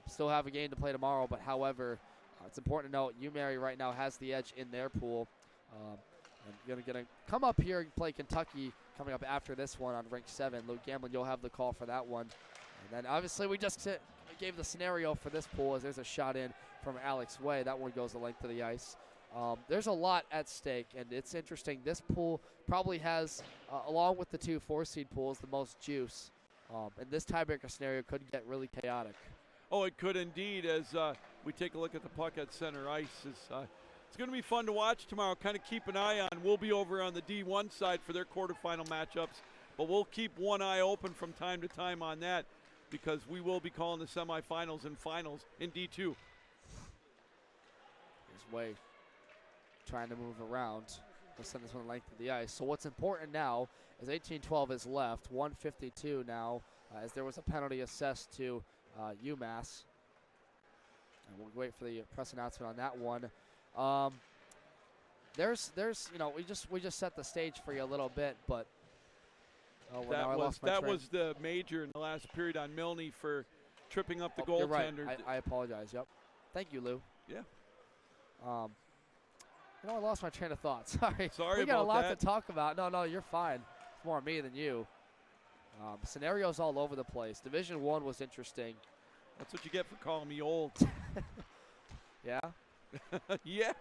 Still have a game to play tomorrow, but however, it's important to note UMary right now has the edge in their pool. And gonna come up here and play Kentucky coming up after this one on rank 7. Luke Gamlin, you'll have the call for that one. And then obviously we just gave the scenario for this pool as there's a shot in from Alex Way. That one goes the length of the ice. There's a lot at stake, and it's interesting. This pool probably has, along with the 2 4 seed pools, the most juice. And this tiebreaker scenario could get really chaotic. Oh, it could indeed, as we take a look at the puck at center ice. It's going to be fun to watch tomorrow. Kind of keep an eye on. We'll be over on the D1 side for their quarterfinal matchups. But we'll keep one eye open from time to time on that because we will be calling the semifinals and finals in D2. Here's Way trying to move around. We'll send this one length of the ice. So what's important now is 18-12 is left. 1:52 now as there was a penalty assessed to UMass. And we'll wait for the press announcement on that one. There's we just set the stage for you a little bit, but that was the major in the last period on Milne for tripping up the goaltender. Right. I apologize. Yep. Thank you, Lou. Yeah. I lost my train of thought. Sorry. We got a lot that. to talk about. No, you're fine. It's more me than you. Scenarios all over the place. Division 1 was interesting. That's what you get for calling me old. Yeah? Yeah.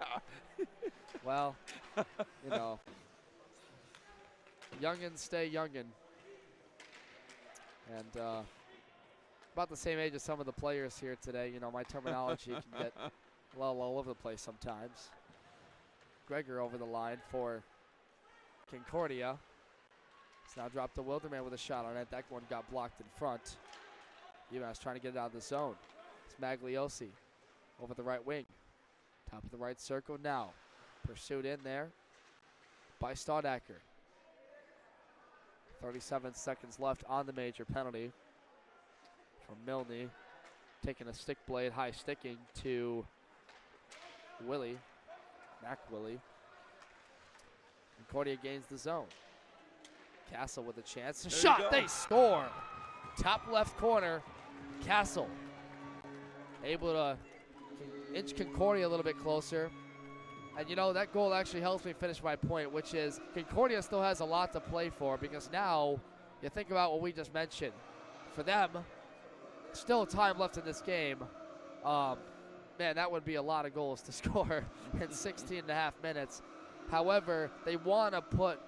Well, youngins stay youngin'. And about the same age as some of the players here today. My terminology can get a little all over the place sometimes. Gregor over the line for Concordia. It's now dropped to Wilderman with a shot on it. That one got blocked in front. UMass trying to get it out of the zone. It's Magliosi over the right wing. Top of the right circle now. Pursued in there by Staudacker. 37 seconds left on the major penalty from Milne. Taking a stick blade, high sticking to Willie. Mac Willie. Concordia gains the zone. Castle with a chance. Shot! They score! Top left corner. Castle able to inch Concordia a little bit closer. And that goal actually helps me finish my point, which is Concordia still has a lot to play for because now you think about what we just mentioned. For them, still time left in this game. Man, that would be a lot of goals to score in 16 and a half minutes. However, they want to put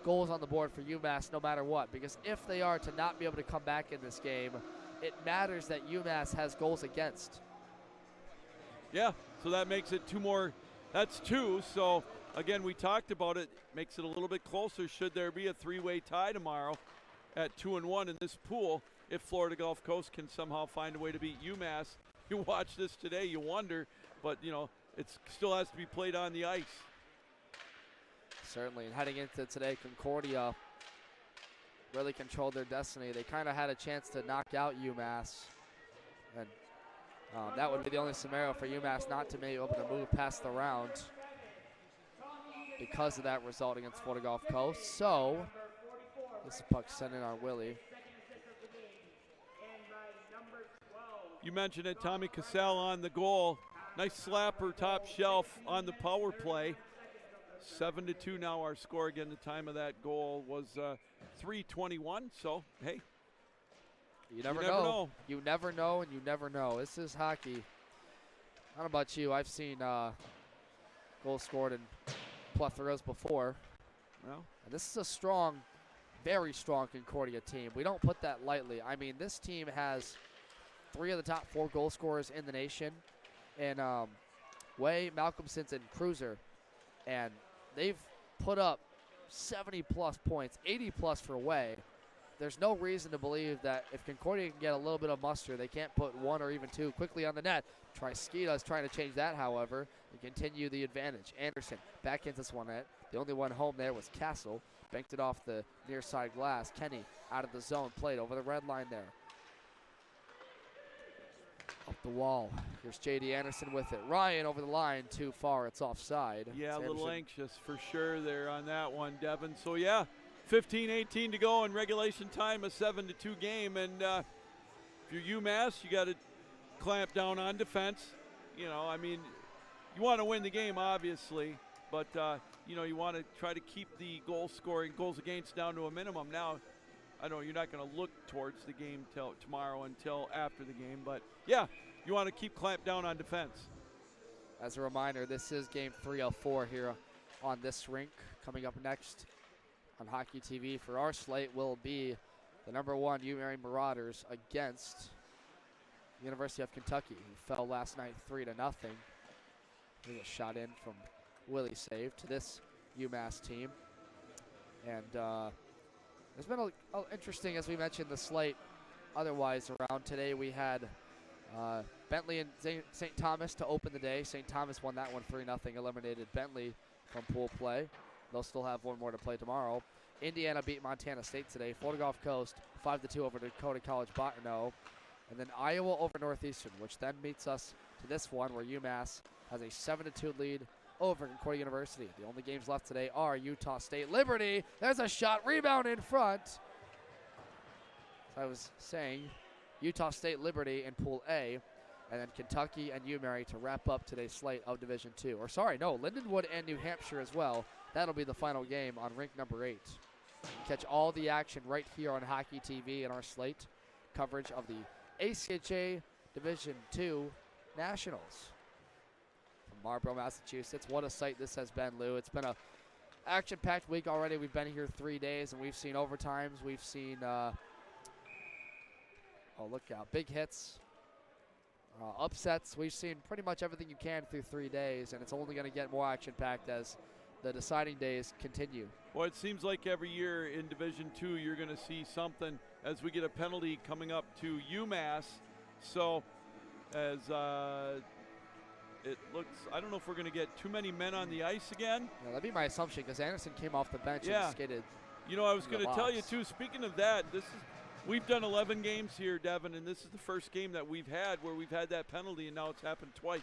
goals on the board for UMass no matter what, because if they are to not be able to come back in this game, it matters that UMass has goals against. Yeah, so that makes it 2 more. That's 2. So, again, we talked about it. Makes it a little bit closer should there be a 3-way tie tomorrow at 2-1 in this pool if Florida Gulf Coast can somehow find a way to beat UMass. You watch this today, you wonder, but, it still has to be played on the ice. Certainly, and heading into today, Concordia really controlled their destiny. They kind of had a chance to knock out UMass, and that would be the only scenario for UMass not to be able to move past the round because of that result against Florida Gulf Coast. So, this puck sent in on Willie. You mentioned it, Tommy Cassell on the goal. Nice slapper, top shelf on the power play. 7-2 now our score. Again, the time of that goal was 3:21. So, hey. You never know. You never know, and you never know. This is hockey. I don't know about you. I've seen goals scored in plethoras before. Well, and this is a strong, very strong Concordia team. We don't put that lightly. I mean, this team has 3 of the top 4 goal scorers in the nation, and Way, Malcolmson's, and Cruiser, and they've put up 70-plus points, 80-plus for Way. There's no reason to believe that if Concordia can get a little bit of muster, they can't put 1 or even 2 quickly on the net. Triskita is trying to change that, however, and continue the advantage. Anderson back into this one net. The only one home there was Castle. Banked it off the near side glass. Kenny out of the zone, played over the red line there. Up the wall. Here's J.D. Anderson with it. Ryan over the line, too far. It's offside. Yeah, a little anxious for sure there on that one, Devin. So, yeah, 15-18 to go in regulation time, a 7-2 game. And if you're UMass, you got to clamp down on defense. You want to win the game, obviously. But, you want to try to keep the goals against down to a minimum. Now, I know you're not going to look towards the game till tomorrow until after the game, but yeah, you want to keep clamped down on defense. As a reminder, this is game 3 of 4 here on this rink. Coming up next on Hockey TV for our slate will be the number 1 UMary Marauders against the University of Kentucky, who fell last night 3-0. Here's a shot in from Willie save to this UMass team. And There's been a interesting, as we mentioned, the slate otherwise around. Today we had Bentley and St. Thomas to open the day. St. Thomas won that one 3-0, eliminated Bentley from pool play. They'll still have one more to play tomorrow. Indiana beat Montana State today. Florida Gulf Coast 5-2 over Dakota College Bottineau. And then Iowa over Northeastern, which then meets us to this one where UMass has a 7-2 lead over Concordia University. The only games left today are Utah State Liberty. There's a shot, rebound in front. As I was saying, Utah State Liberty in Pool A, and then Kentucky and UMary to wrap up today's slate of Division II. Or sorry, no, Lindenwood and New Hampshire as well. That'll be the final game on rink number 8. Catch all the action right here on Hockey TV in our slate coverage of the ACHA Division II Nationals. From Marlborough, Massachusetts. What a sight this has been, Lou. It's been a action-packed week already. We've been here 3 days, and we've seen overtimes. We've seen, oh, look out, big hits, upsets. We've seen pretty much everything you can through 3 days, and it's only going to get more action-packed as the deciding days continue. Well, it seems like every year in Division II you're going to see something as we get a penalty coming up to UMass. So as it looks, I don't know if we're going to get too many men on the ice again. Yeah, that'd be my assumption because Anderson came off the bench and skated. You know, I was going to tell you too, speaking of that, we've done 11 games here, Devin, and this is the first game that we've had where we've had that penalty, and now it's happened twice,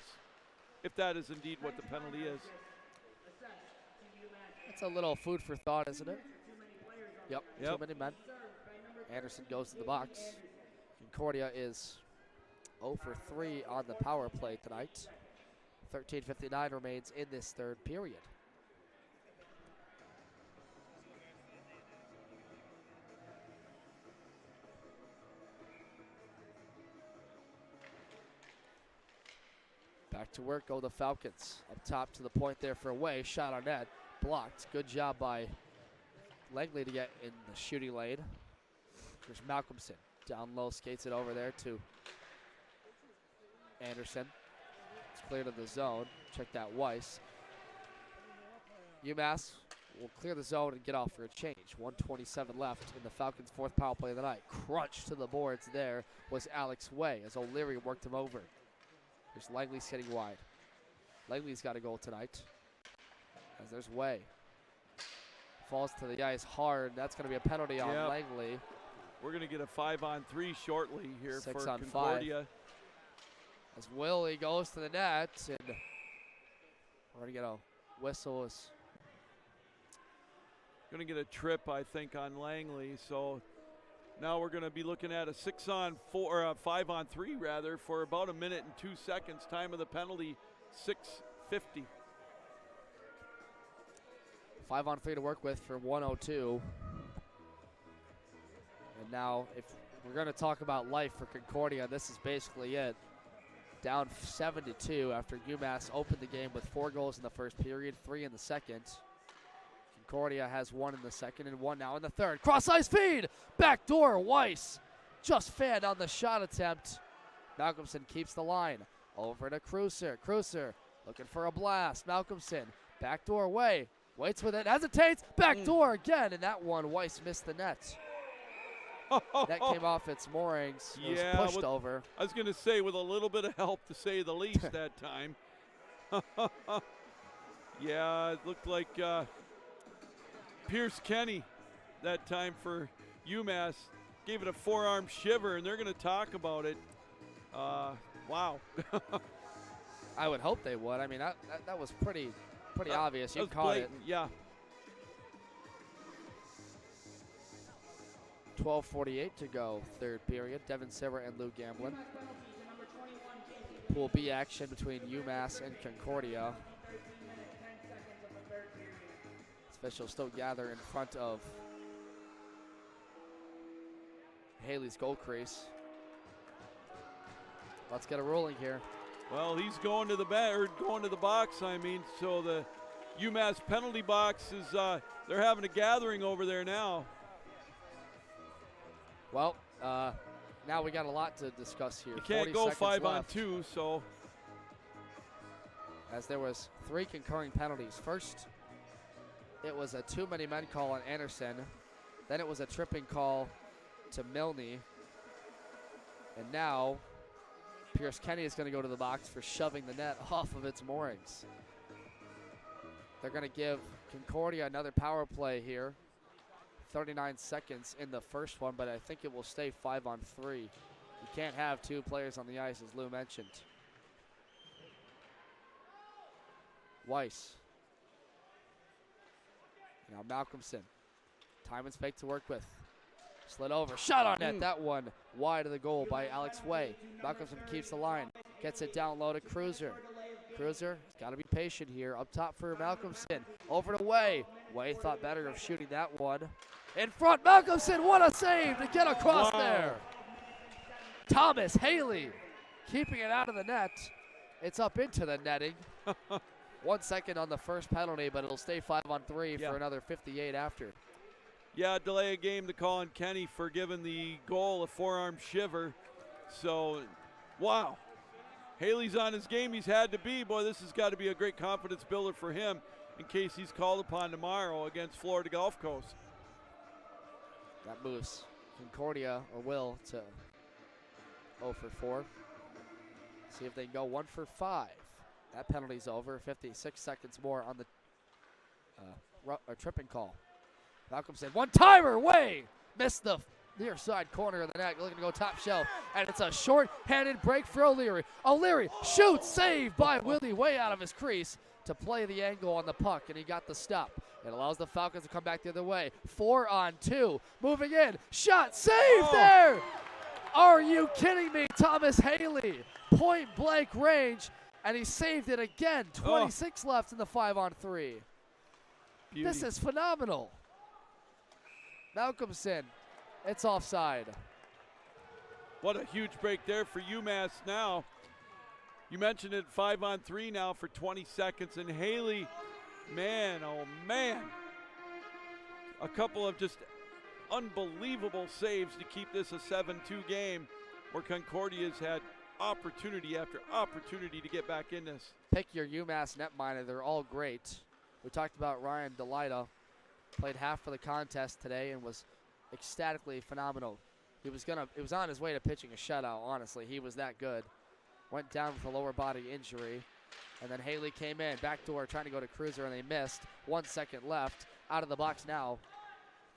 if that is indeed what the penalty is. It's a little food for thought, isn't it? Yep. Too many men. Anderson goes to the box. Concordia is 0 for 3 on the power play tonight. 13:59 remains in this third period. Back to work go the Falcons. Up top to the point there for Way. Shot on net. Blocked. Good job by Langley to get in the shooting lane. There's Malcolmson. Down low, skates it over there to Anderson. It's clear to the zone. Check that Weiss. UMass will clear the zone and get off for a change. 1:27 left in the Falcons' fourth power play of the night. Crunch to the boards there was Alex Way as O'Leary worked him over. There's Langley sitting wide. Langley's got a goal tonight. As there's Way. Falls to the ice hard. That's going to be a penalty on Langley. We're going to get a 5-on-3 shortly here 6 for on Concordia. 5. As Willie goes to the net, and we're going to get a whistle. Going to get a trip, I think, on Langley. So now we're going to be looking at a 6-on-4 or a 5-on-3 rather for about 1 minute and 2 seconds. Time of the penalty 6:50. 5-on-3 to work with for 1:02. And now, if we're going to talk about life for Concordia, this is basically it. Down 7-2 after UMass opened the game with 4 goals in the first period, 3 in the second. Concordia has 1 in the second and 1 now in the third. Cross-ice feed! Backdoor, Weiss just fanned on the shot attempt. Malcolmson keeps the line. Over to Cruiser. Cruiser looking for a blast. Malcolmson, backdoor Way. Waits with it, hesitates, backdoor again, and that one, Weiss missed the net. That came off its moorings. It was pushed over. I was going to say, with a little bit of help, to say the least, that time. Yeah, it looked like Pierce Kenny that time for UMass. Gave it a forearm shiver, and they're going to talk about it. Wow. I would hope they would. I mean, that was pretty obvious. You caught blatant. it. Yeah. 12:48 to go, third period. Devin Silver and Lou Gamblin. Pool B action between UMass and Concordia. Officials still gather in front of Haley's goal crease. Let's get a rolling here. Well, he's going to the box. I mean, so the UMass penalty box is they're having a gathering over there now. Well, now we got a lot to discuss here. You can't go 5-on-2, so. As there was 3 concurring penalties. First, it was a too many men call on Anderson. Then it was a tripping call to Milne. And now Pierce Kenny is going to go to the box for shoving the net off of its moorings. They're going to give Concordia another power play here. 39 seconds in the first one, but I think it will stay 5-on-3. You can't have two players on the ice, as Lou mentioned. Weiss. Now Malcolmson. Time and space to work with. Slid over, shot on net. That one wide of the goal by Alex Way. Malcolmson keeps the line, gets it down low to Cruiser. Cruiser has got to be patient here. Up top for Malcolmson. Over to Way. Way thought better of shooting that one. In front, Malcolmson, what a save to get across there. Thomas Haley keeping it out of the net. It's up into the netting. 1 second on the first penalty, but it'll stay 5-on-3 for another 58 after. Yeah, delay a game to call on Kenny for giving the goal a forearm shiver. So, wow. Haley's on his game. He's had to be. Boy, this has got to be a great confidence builder for him in case he's called upon tomorrow against Florida Gulf Coast. That moves Concordia, or will, to 0 for 4. See if they can go 1 for 5. That penalty's over. 56 seconds more on the tripping call. Malcolmson, one-timer, Way! Missed the near side corner of the net, looking to go top shelf. And it's a short-handed break for O'Leary. O'Leary shoots, saved by Willie Way out of his crease to play the angle on the puck, and he got the stop. It allows the Falcons to come back the other way. 4-on-2, moving in, shot, saved there! Are you kidding me? Thomas Haley, point-blank range, and he saved it again. 26 left in the 5-on-3. This is phenomenal. Malcolmson, it's offside. What a huge break there for UMass now. You mentioned it, 5-on-3 now for 20 seconds, and Haley, man, oh man. A couple of just unbelievable saves to keep this a 7-2 game where Concordia's had opportunity after opportunity to get back in this. Pick your UMass netminder, they're all great. We talked about Ryan Delida. Played half of the contest today and was ecstatically phenomenal. He was on his way to pitching a shutout, honestly. He was that good. Went down with a lower body injury. And then Haley came in, backdoor, trying to go to Cruiser, and they missed. 1 second left. Out of the box now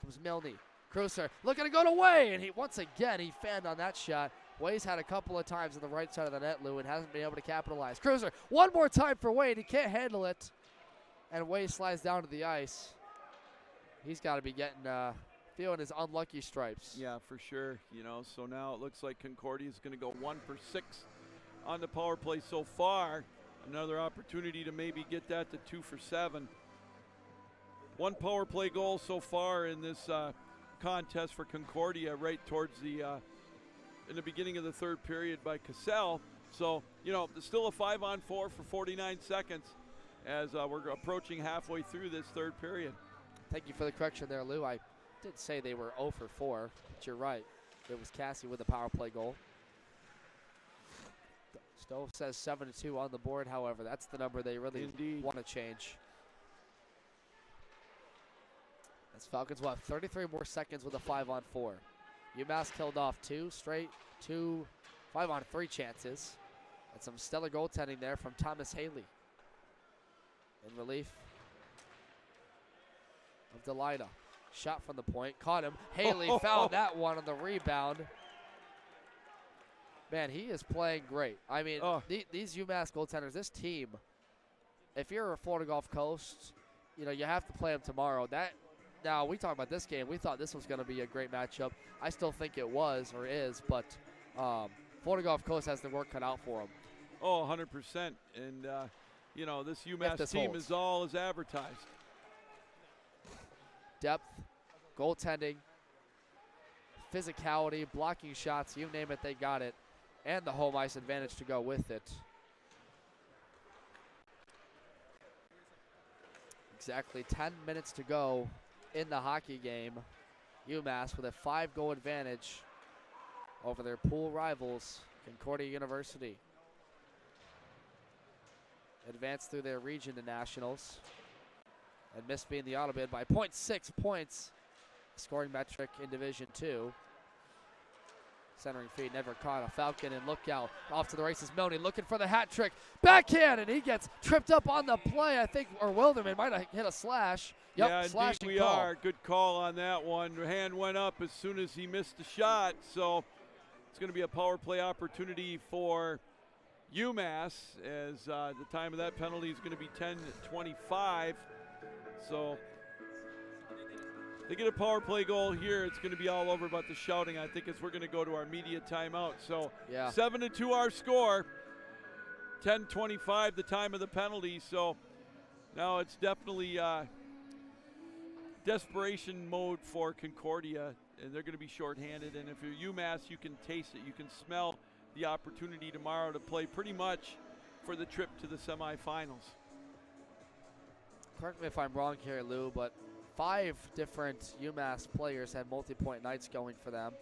comes Milne. Cruiser looking to go to Way, and once again, he fanned on that shot. Way's had a couple of times on the right side of the net, Lou, and hasn't been able to capitalize. Cruiser, one more time for Wade. He can't handle it. And Way slides down to the ice. He's got to be getting, feeling his unlucky stripes. Yeah, for sure. You know, so now it looks like Concordia is going to go 1 for 6 on the power play so far. Another opportunity to maybe get that to 2 for 7. 1 power play goal so far in this contest for Concordia, right towards the in the beginning of the third period by Cassell. So, you know, there's still a 5-on-4 for 49 seconds as we're approaching halfway through this third period. Thank you for the correction there, Lou. I did say they were 0 for 4, but you're right. It was Cassie with a power play goal. Stowe says 7-2 on the board, however. That's the number they really want to change. As Falcons will have 33 more seconds with a 5-on-4. UMass killed off 2 straight 5-on-3 chances. And some stellar goaltending there from Thomas Haley. In relief of Delida. Shot from the point, caught him. Haley fouled that one on the rebound. Man, he is playing great. I mean, these UMass goaltenders, this team, if you're a Florida Gulf Coast, you know, you have to play them tomorrow. Now, we talk about this game. We thought this was going to be a great matchup. I still think it was or is, but Florida Gulf Coast has their work cut out for them. Oh, 100%. And, you know, this UMass team is all as advertised. Depth, goaltending, physicality, blocking shots, you name it, they got it. And the home ice advantage to go with it. Exactly 10 minutes to go in the hockey game. UMass with a 5-goal advantage over their pool rivals, Concordia University. Advanced through their region to nationals. And missed being the auto bid by 0.6 points scoring metric in Division II. Centering feed never caught a Falcon, and look out. Off to the races, Milne looking for the hat trick. Backhand, and he gets tripped up on the play, I think, or Wilderman might have hit a slash. Yep, yeah, slashing indeed we call. are. Good call on that one. The hand went up as soon as he missed the shot, so it's going to be a power play opportunity for UMass, as the time of that penalty is going to be 10:25. So they get a power play goal here, it's going to be all over about the shouting, I think, as we're going to go to our media timeout. So yeah. 7-2 our score, 10:25 the time of the penalty. So now it's definitely desperation mode for Concordia, and they're going to be shorthanded. And if you're UMass, you can taste it. You can smell the opportunity tomorrow to play pretty much for the trip to the semifinals. Correct me if I'm wrong here, Lou, but 5 different UMass players had multi-point nights going for them.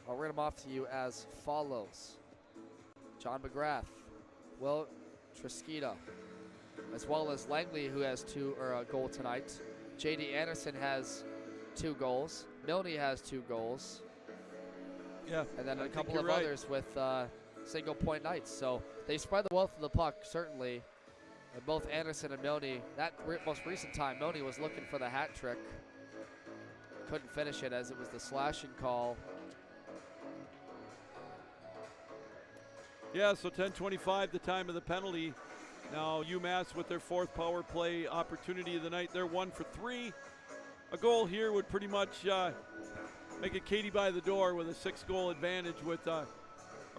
I'll read them off to you as follows. John McGrath, Will Trisquita, as well as Langley, who has a goal tonight. J.D. Anderson has 2 goals. Milne has 2 goals. Yeah, and then I a think couple you're of right. others with single-point nights. So they spread the wealth of the puck, certainly. And both Anderson and Milne, that most recent time, Milne was looking for the hat trick. Couldn't finish it as it was the slashing call. Yeah, so 10:25 the time of the penalty. Now UMass with their 4th power play opportunity of the night. They're 1 for 3. A goal here would pretty much make it Katie by the door with a 6-goal advantage with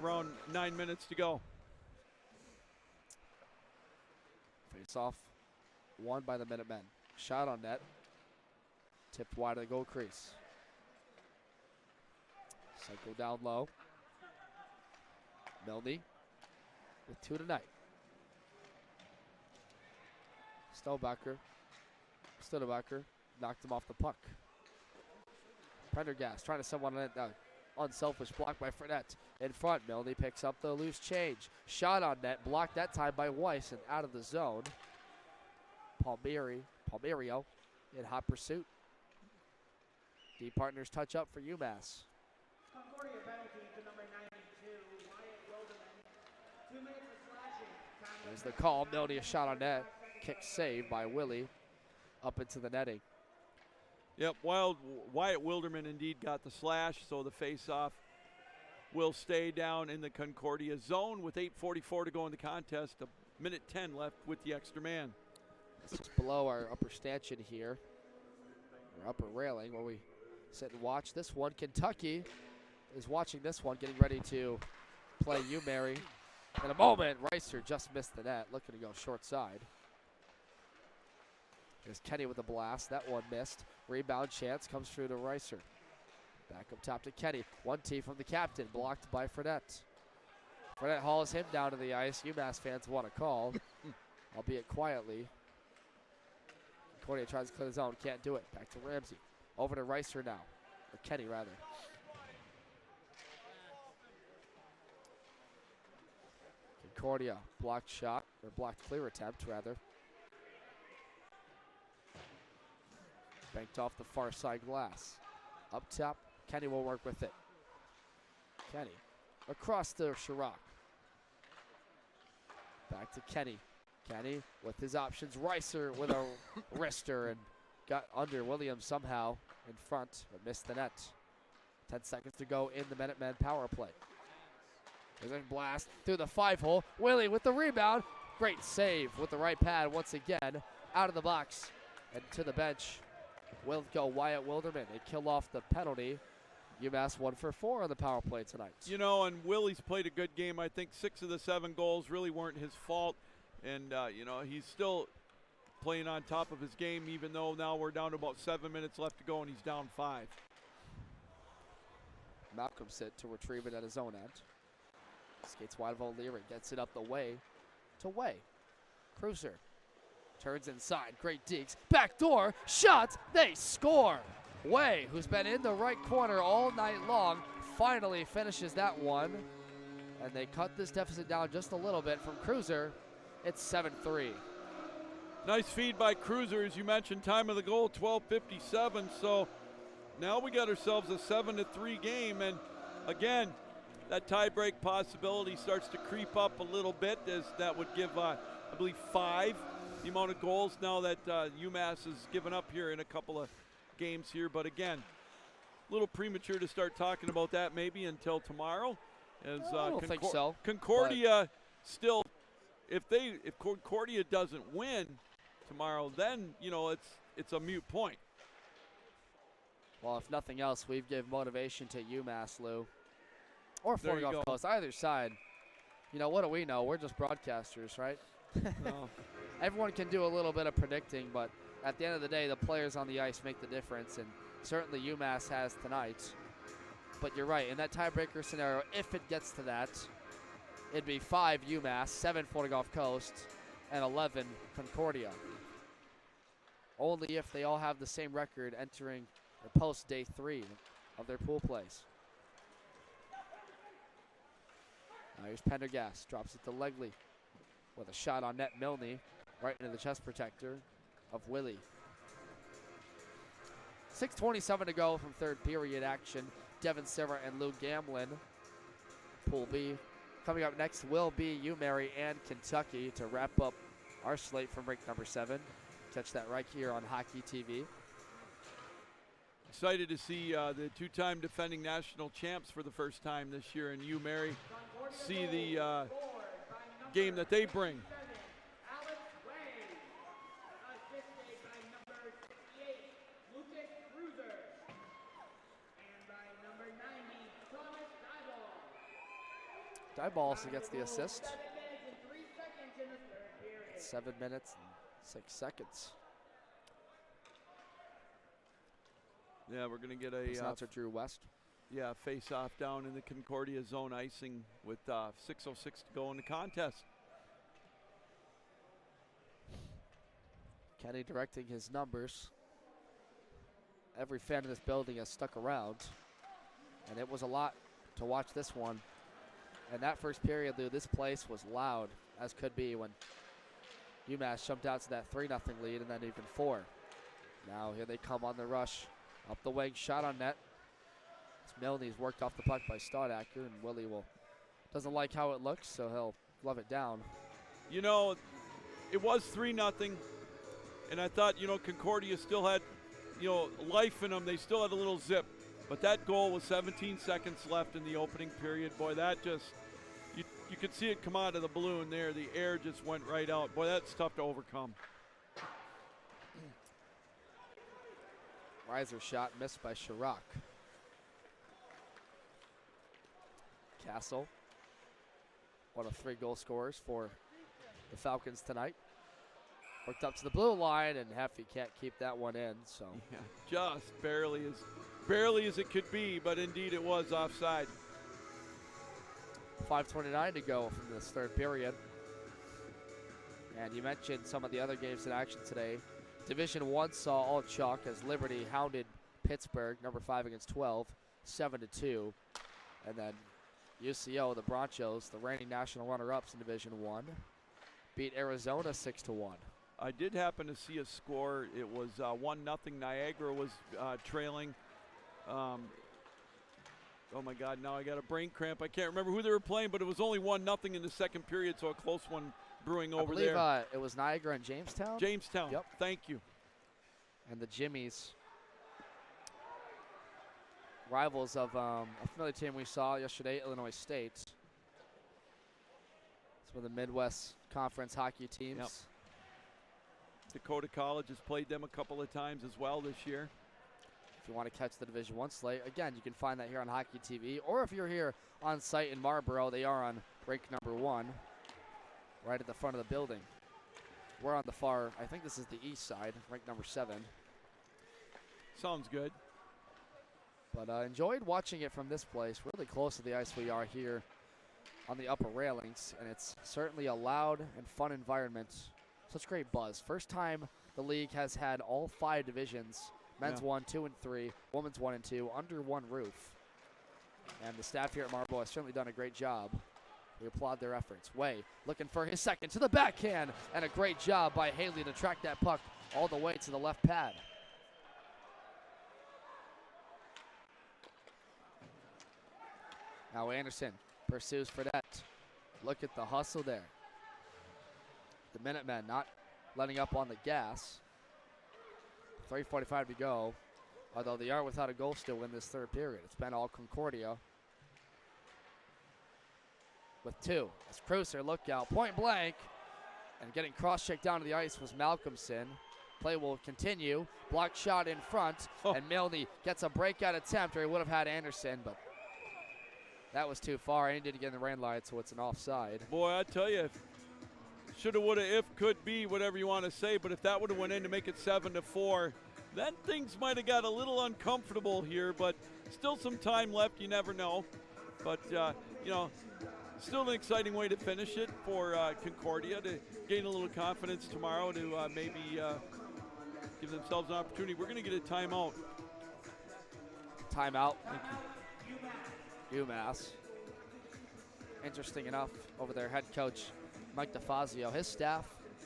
around 9 minutes to go. Face off, won by the Minutemen. Shot on net, tipped wide of the goal crease. Cycle down low. Milne with 2 tonight. Studebaker knocked him off the puck. Prendergast trying to send one unselfish block by Fredette. In front, Milne picks up the loose change. Shot on net, blocked that time by Weiss and out of the zone. Palmerio in hot pursuit. D partners touch up for UMass. Concordia penalty to number 92, Wyatt Wilderman. 2 minutes of slashing. There's the call. Milne a shot on net. Kick saved by Willie up into the netting. Yep, Wyatt Wilderman indeed got the slash, so the face-off will stay down in the Concordia zone with 8:44 to go in the contest. 1:10 left with the extra man. This is below our upper stanchion here, our upper railing, where we sit and watch this one. Kentucky is watching this one, getting ready to play UMary. In a moment, Reiser just missed the net, looking to go short side. Here's Kenny with a blast. That one missed. Rebound chance comes through to Reiser. Back up top to Kenny. 1-T from the captain, blocked by Fredette. Fredette hauls him down to the ice. UMass fans want a call, albeit quietly. Concordia tries to clear the zone, can't do it. Back to Ramsey. Over to Reiser now, or Kenny rather. Concordia blocked shot, or blocked clear attempt rather. Banked off the far side glass. Up top, Kenny will work with it. Kenny across the Chirac. Back to Kenny. Kenny with his options. Reiser with a wrister and got under Williams somehow in front, but missed the net. 10 seconds to go in the Minutemen power play. There's a blast through the 5-hole. Willie with the rebound. Great save with the right pad once again. Out of the box and to the bench will go Wyatt Wilderman. They kill off the penalty. UMass 1 for 4 on the power play tonight. You know, and Willie's played a good game. I think 6 of the 7 goals really weren't his fault. And, you know, he's still playing on top of his game, even though now we're down to about 7 minutes left to go and he's down 5. Malcolm sit to retrieve it at his own end. Skates wide of O'Leary, gets it up the way to Way. Cruiser turns inside, great digs, back door, shot, they score. Way, who's been in the right corner all night long, finally finishes that one. And they cut this deficit down just a little bit from Cruiser. It's 7-3. Nice feed by Cruiser, as you mentioned. Time of the goal, 12:57. So now we got ourselves a 7-3 game, and again, that tiebreak possibility starts to creep up a little bit, as that would give, I believe, 5 the amount of goals now that UMass has given up here in a couple of games here. But again, a little premature to start talking about that maybe until tomorrow. As I don't think so. Concordia still, if Concordia doesn't win tomorrow, then it's a moot point. Well, if nothing else, we've given motivation to UMass, Lou. Or There you Florida Gulf go. Coast, either side. What do we know? We're just broadcasters, right? No. Everyone can do a little bit of predicting, but at the end of the day, the players on the ice make the difference, and certainly UMass has tonight. But you're right, in that tiebreaker scenario, if it gets to that, it'd be 5 UMass, 7 Florida Gulf Coast, and 11 Concordia. Only if they all have the same record entering or post day 3 of their pool plays. Now here's Pendergast, drops it to Legley with a shot on net. Milne right into the chest protector of Willie. 6:27 to go from third period action. Devin Silver and Lou Gamlin. Pool B. Coming up next will be UMary and Kentucky to wrap up our slate from break number 7. Catch that right here on Hockey TV. Excited to see the 2-time defending national champs for the first time this year in UMary see the game that they bring. Alex Way, assisted by number 68, Lucas Cruiser, and by number 90, Thomas Dyball. Dyball also gets the assist. 7 minutes and 3 seconds in the third period. 7 minutes and 6 seconds. Yeah, we're going to get a Sponsor Drew West. face-off down in the Concordia zone icing with 6:06 to go in the contest. Kenny directing his numbers. Every fan in this building has stuck around, and it was a lot to watch this one. And that first period, Lou, this place was loud as could be when UMass jumped out to that 3-0 lead and then even 4. Now here they come on the rush. Up the wing, shot on net. It's Milne's worked off the puck by Staudacker, and Willie doesn't like how it looks, so he'll glove it down. It was 3-0, and I thought, Concordia still had, life in them. They still had a little zip. But that goal was 17 seconds left in the opening period. Boy, that just, you could see it come out of the balloon there. The air just went right out. Boy, that's tough to overcome. Riser shot missed by Chirac. Castle, one of 3 goal scorers for the Falcons tonight. Worked up to the blue line, and Heffy can't keep that one in. So Yeah, just barely as it could be, but indeed it was offside. 5:29 to go from this third period. And you mentioned some of the other games in action today. Division 1 saw all chalk as Liberty hounded Pittsburgh, number 5 against 12, 7-2. And then UCO, the Bronchos, the reigning national runner-ups in Division 1, beat Arizona 6-1. I did happen to see a score. It was 1-0. Niagara was trailing. Oh my God, now I got a brain cramp. I can't remember who they were playing, but it was only 1-0 in the second period, so a close one brewing over there. I believe it was Niagara and Jamestown. Jamestown, Yep. Thank you. And the Jimmies, rivals of a familiar team we saw yesterday, Illinois State. It's one of the Midwest Conference hockey teams. Yep. Dakota College has played them a couple of times as well this year. If you want to catch the Division 1 slate, again, you can find that here on Hockey TV. Or if you're here on site in Marlboro, they are on break number 1, right at the front of the building. We're on the far, I think this is the east side, rank number 7. Sounds good. But enjoyed watching it from this place. Really close to the ice we are here on the upper railings. And it's certainly a loud and fun environment. Such great buzz. First time the league has had all 5 divisions, men's 1, 2, and 3, women's 1 and 2, under one roof. And the staff here at Marlboro has certainly done a great job. We applaud their efforts. Way looking for his second to the backhand, and a great job by Haley to track that puck all the way to the left pad. Now Anderson pursues for that. Look at the hustle there. The Minutemen not letting up on the gas. 3:45 to go. Although they are without a goal still in this third period. It's been all Concordia with 2. As Cruiser, look out, point blank. And getting cross-checked down to the ice was Malcolmson. Play will continue. Block shot in front. And Milne gets a breakout attempt, or he would have had Anderson, but that was too far. And he did get in the rain line, so it's an offside. Boy, I tell you, shoulda, woulda, if, could be, whatever you want to say, but if that would have went in to make it 7-4, then things might have got a little uncomfortable here, but still some time left. You never know. But, still an exciting way to finish it for Concordia to gain a little confidence tomorrow to maybe give themselves an opportunity. We're going to get a timeout. Timeout. UMass. Interesting enough, over their head coach, Mike DeFazio, his staff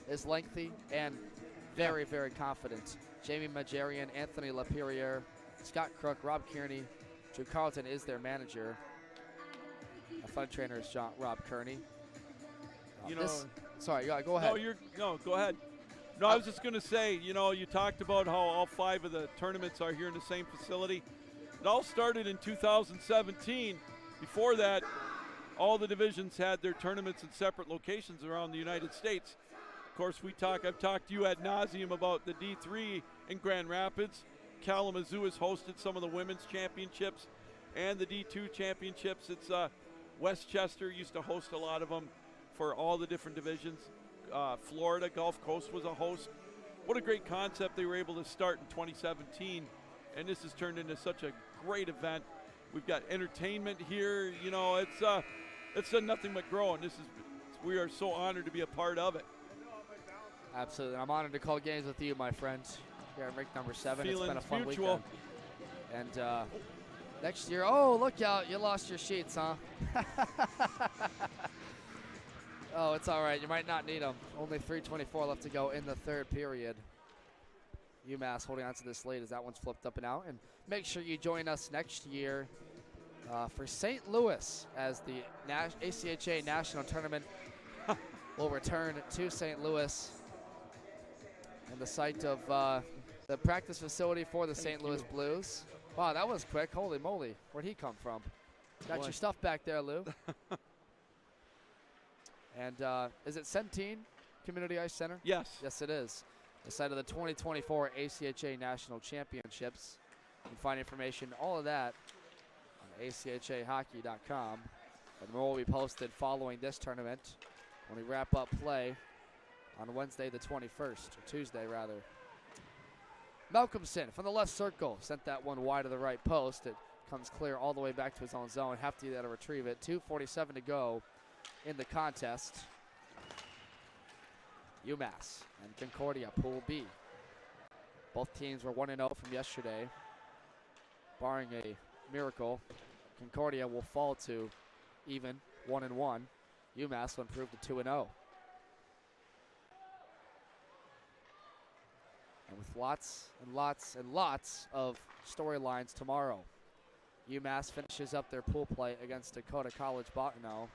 is lengthy and very, very confident. Jamie Majarian, Anthony LaPierre, Scott Crook, Rob Kearney, Drew Carlton is their manager. Our fun trainer is Rob Kearney. Sorry, go ahead. Go ahead. No, I was just going to say, you talked about how all 5 of the tournaments are here in the same facility. It all started in 2017. Before that, all the divisions had their tournaments in separate locations around the United States. Of course, I've talked to you ad nauseum about the D3 in Grand Rapids. Kalamazoo has hosted some of the women's championships and the D2 championships. It's Westchester used to host a lot of them for all the different divisions. Florida Gulf Coast was a host. What a great concept they were able to start in 2017, and this has turned into such a great event. We've got entertainment here. It's done nothing but grow, and we are so honored to be a part of it. Absolutely. I'm honored to call games with you, my friend. Here at rink number 7. Feelings it's been a fun mutual. weekend. And next year, oh, look out. You lost your sheets, huh? Oh, it's all right. You might not need them. Only 3:24 left to go in the third period. UMass holding on to this lead as that one's flipped up and out. And make sure you join us next year for St. Louis as the ACHA National Tournament will return to St. Louis and the site of the practice facility for the St. Louis Blues. Wow, that was quick. Holy moly. Where'd he come from? Got your stuff back there, Lou. And is it Centene Community Ice Center? Yes. Yes, it is. The site of the 2024 ACHA National Championships. You can find information, all of that, on achahockey.com. And more will be posted following this tournament when we wrap up play on Wednesday the 21st, or Tuesday rather. Malcolmson from the left circle sent that one wide to the right post. It comes clear all the way back to his own zone. Hefty there to retrieve it. 2:47 to go in the contest. UMass and Concordia, Pool B. Both teams were 1-0 from yesterday. Barring a miracle, Concordia will fall to even 1-1. UMass will improve to 2-0. And with lots and lots and lots of storylines tomorrow. UMass finishes up their pool play against Dakota College Bottineau.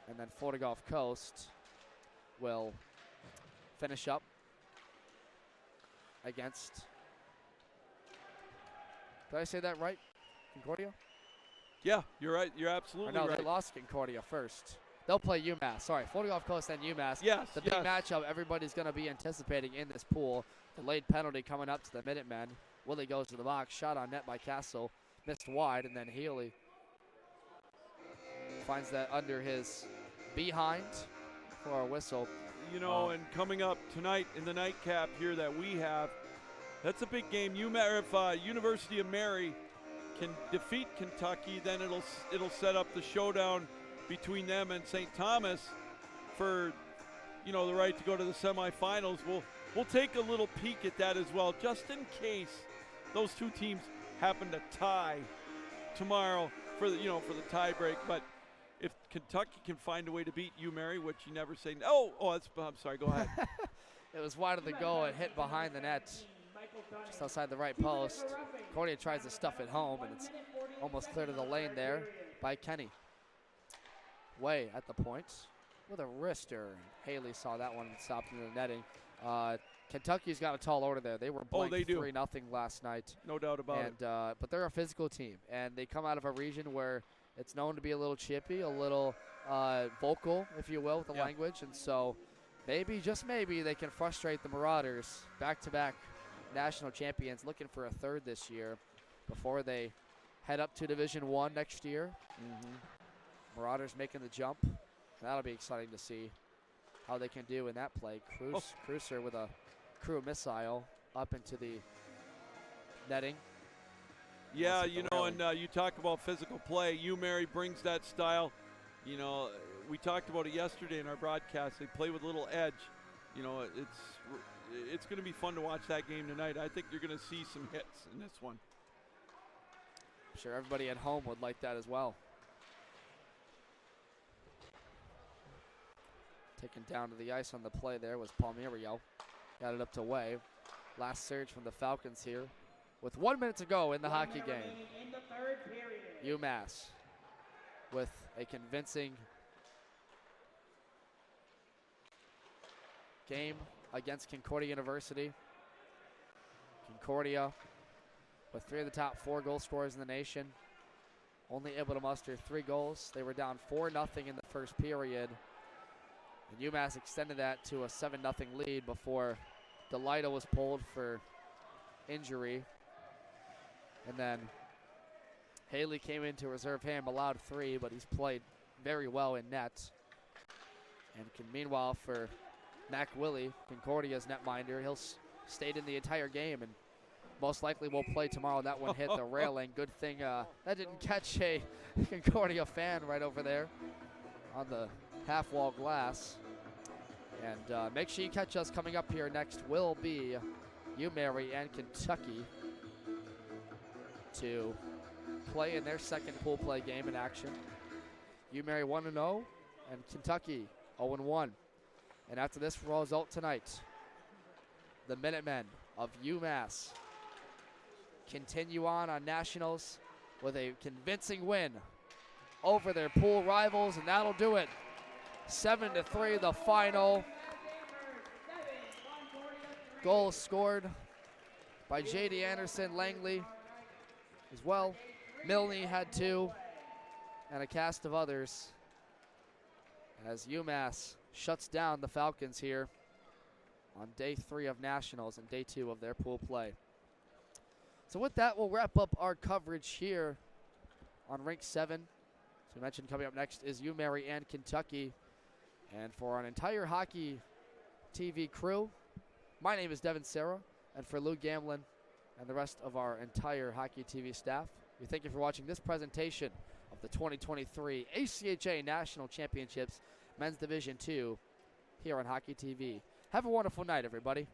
And then Florida Gulf Coast will finish up against, did I say that right? Concordia? Yeah, you're right. You're absolutely no, right. They lost Concordia first. They'll play UMass. Sorry, Florida Gulf Coast and UMass. Yes, the big matchup everybody's going to be anticipating in this pool. Delayed penalty coming up to the Minutemen. Willie goes to the box. Shot on net by Castle. Missed wide, and then Healy finds that under his behind for a whistle. And coming up tonight in the nightcap here that we have, that's a big game. If University of Mary can defeat Kentucky, then it'll set up the showdown between them and St. Thomas for the right to go to the semifinals. We'll take a little peek at that as well, just in case those two teams happen to tie tomorrow for the tie break. But if Kentucky can find a way to beat UMary, which you never say, I'm sorry, go ahead. It was wide of the goal. It hit behind the net, just outside the right post. Concordia tries to stuff it home, and it's almost clear to the lane there by Kenny. Way at the point with a wrister. Haley saw that one and stopped in the netting. Kentucky's got a tall order there. They were blanked 3-0 last night. No doubt about it. But they're a physical team, and they come out of a region where it's known to be a little chippy, a little vocal, if you will, with the language. And so maybe, just maybe, they can frustrate the Marauders, back-to-back national champions, looking for a third this year before they head up to Division I next year. Marauders making the jump. That'll be exciting to see how they can do in that play. Cruiser with a crew missile up into the netting. Yeah, you know, and you talk about physical play. UMary brings that style. You know, we talked about it yesterday in our broadcast. They play with a little edge. You know, it's going to be fun to watch that game tonight. I think you're going to see some hits in this one. I'm sure everybody at home would like that as well. Taken down to the ice on the play there was Palmerio. Got it up to Way. Last surge from the Falcons here. With 1 minute to go in the hockey game. UMass with a convincing game against Concordia University. Concordia with 3 of the top 4 goal scorers in the nation. Only able to muster 3 goals. They were down 4-0 in the first period. And UMass extended that to a 7-0 lead before Delida was pulled for injury. And then Haley came in to reserve him, allowed 3, but he's played very well in net. And meanwhile for Mac Willie, Concordia's netminder, he'll stayed in the entire game and most likely will play tomorrow. That one hit the railing. Good thing that didn't catch a Concordia fan right over there on the half-wall glass. And make sure you catch us. Coming up here next will be UMary and Kentucky to play in their second pool play game in action. UMary 1-0 and Kentucky 0-1. And after this result tonight, the Minutemen of UMass continue on nationals with a convincing win over their pool rivals, and that'll do it. 7-3 the final. Goals scored by J.D. Anderson, Langley as well. Milne had 2, and a cast of others as UMass shuts down the Falcons here on day 3 of nationals and day 2 of their pool play. So with that, we'll wrap up our coverage here on Rink 7. As we mentioned, coming up next is UMary and Kentucky. And for our entire hockey TV crew, my name is Devin Serra, and for Lou Gamlin and the rest of our entire hockey TV staff, we thank you for watching this presentation of the 2023 ACHA National Championships Men's Division II here on Hockey TV. Have a wonderful night, everybody.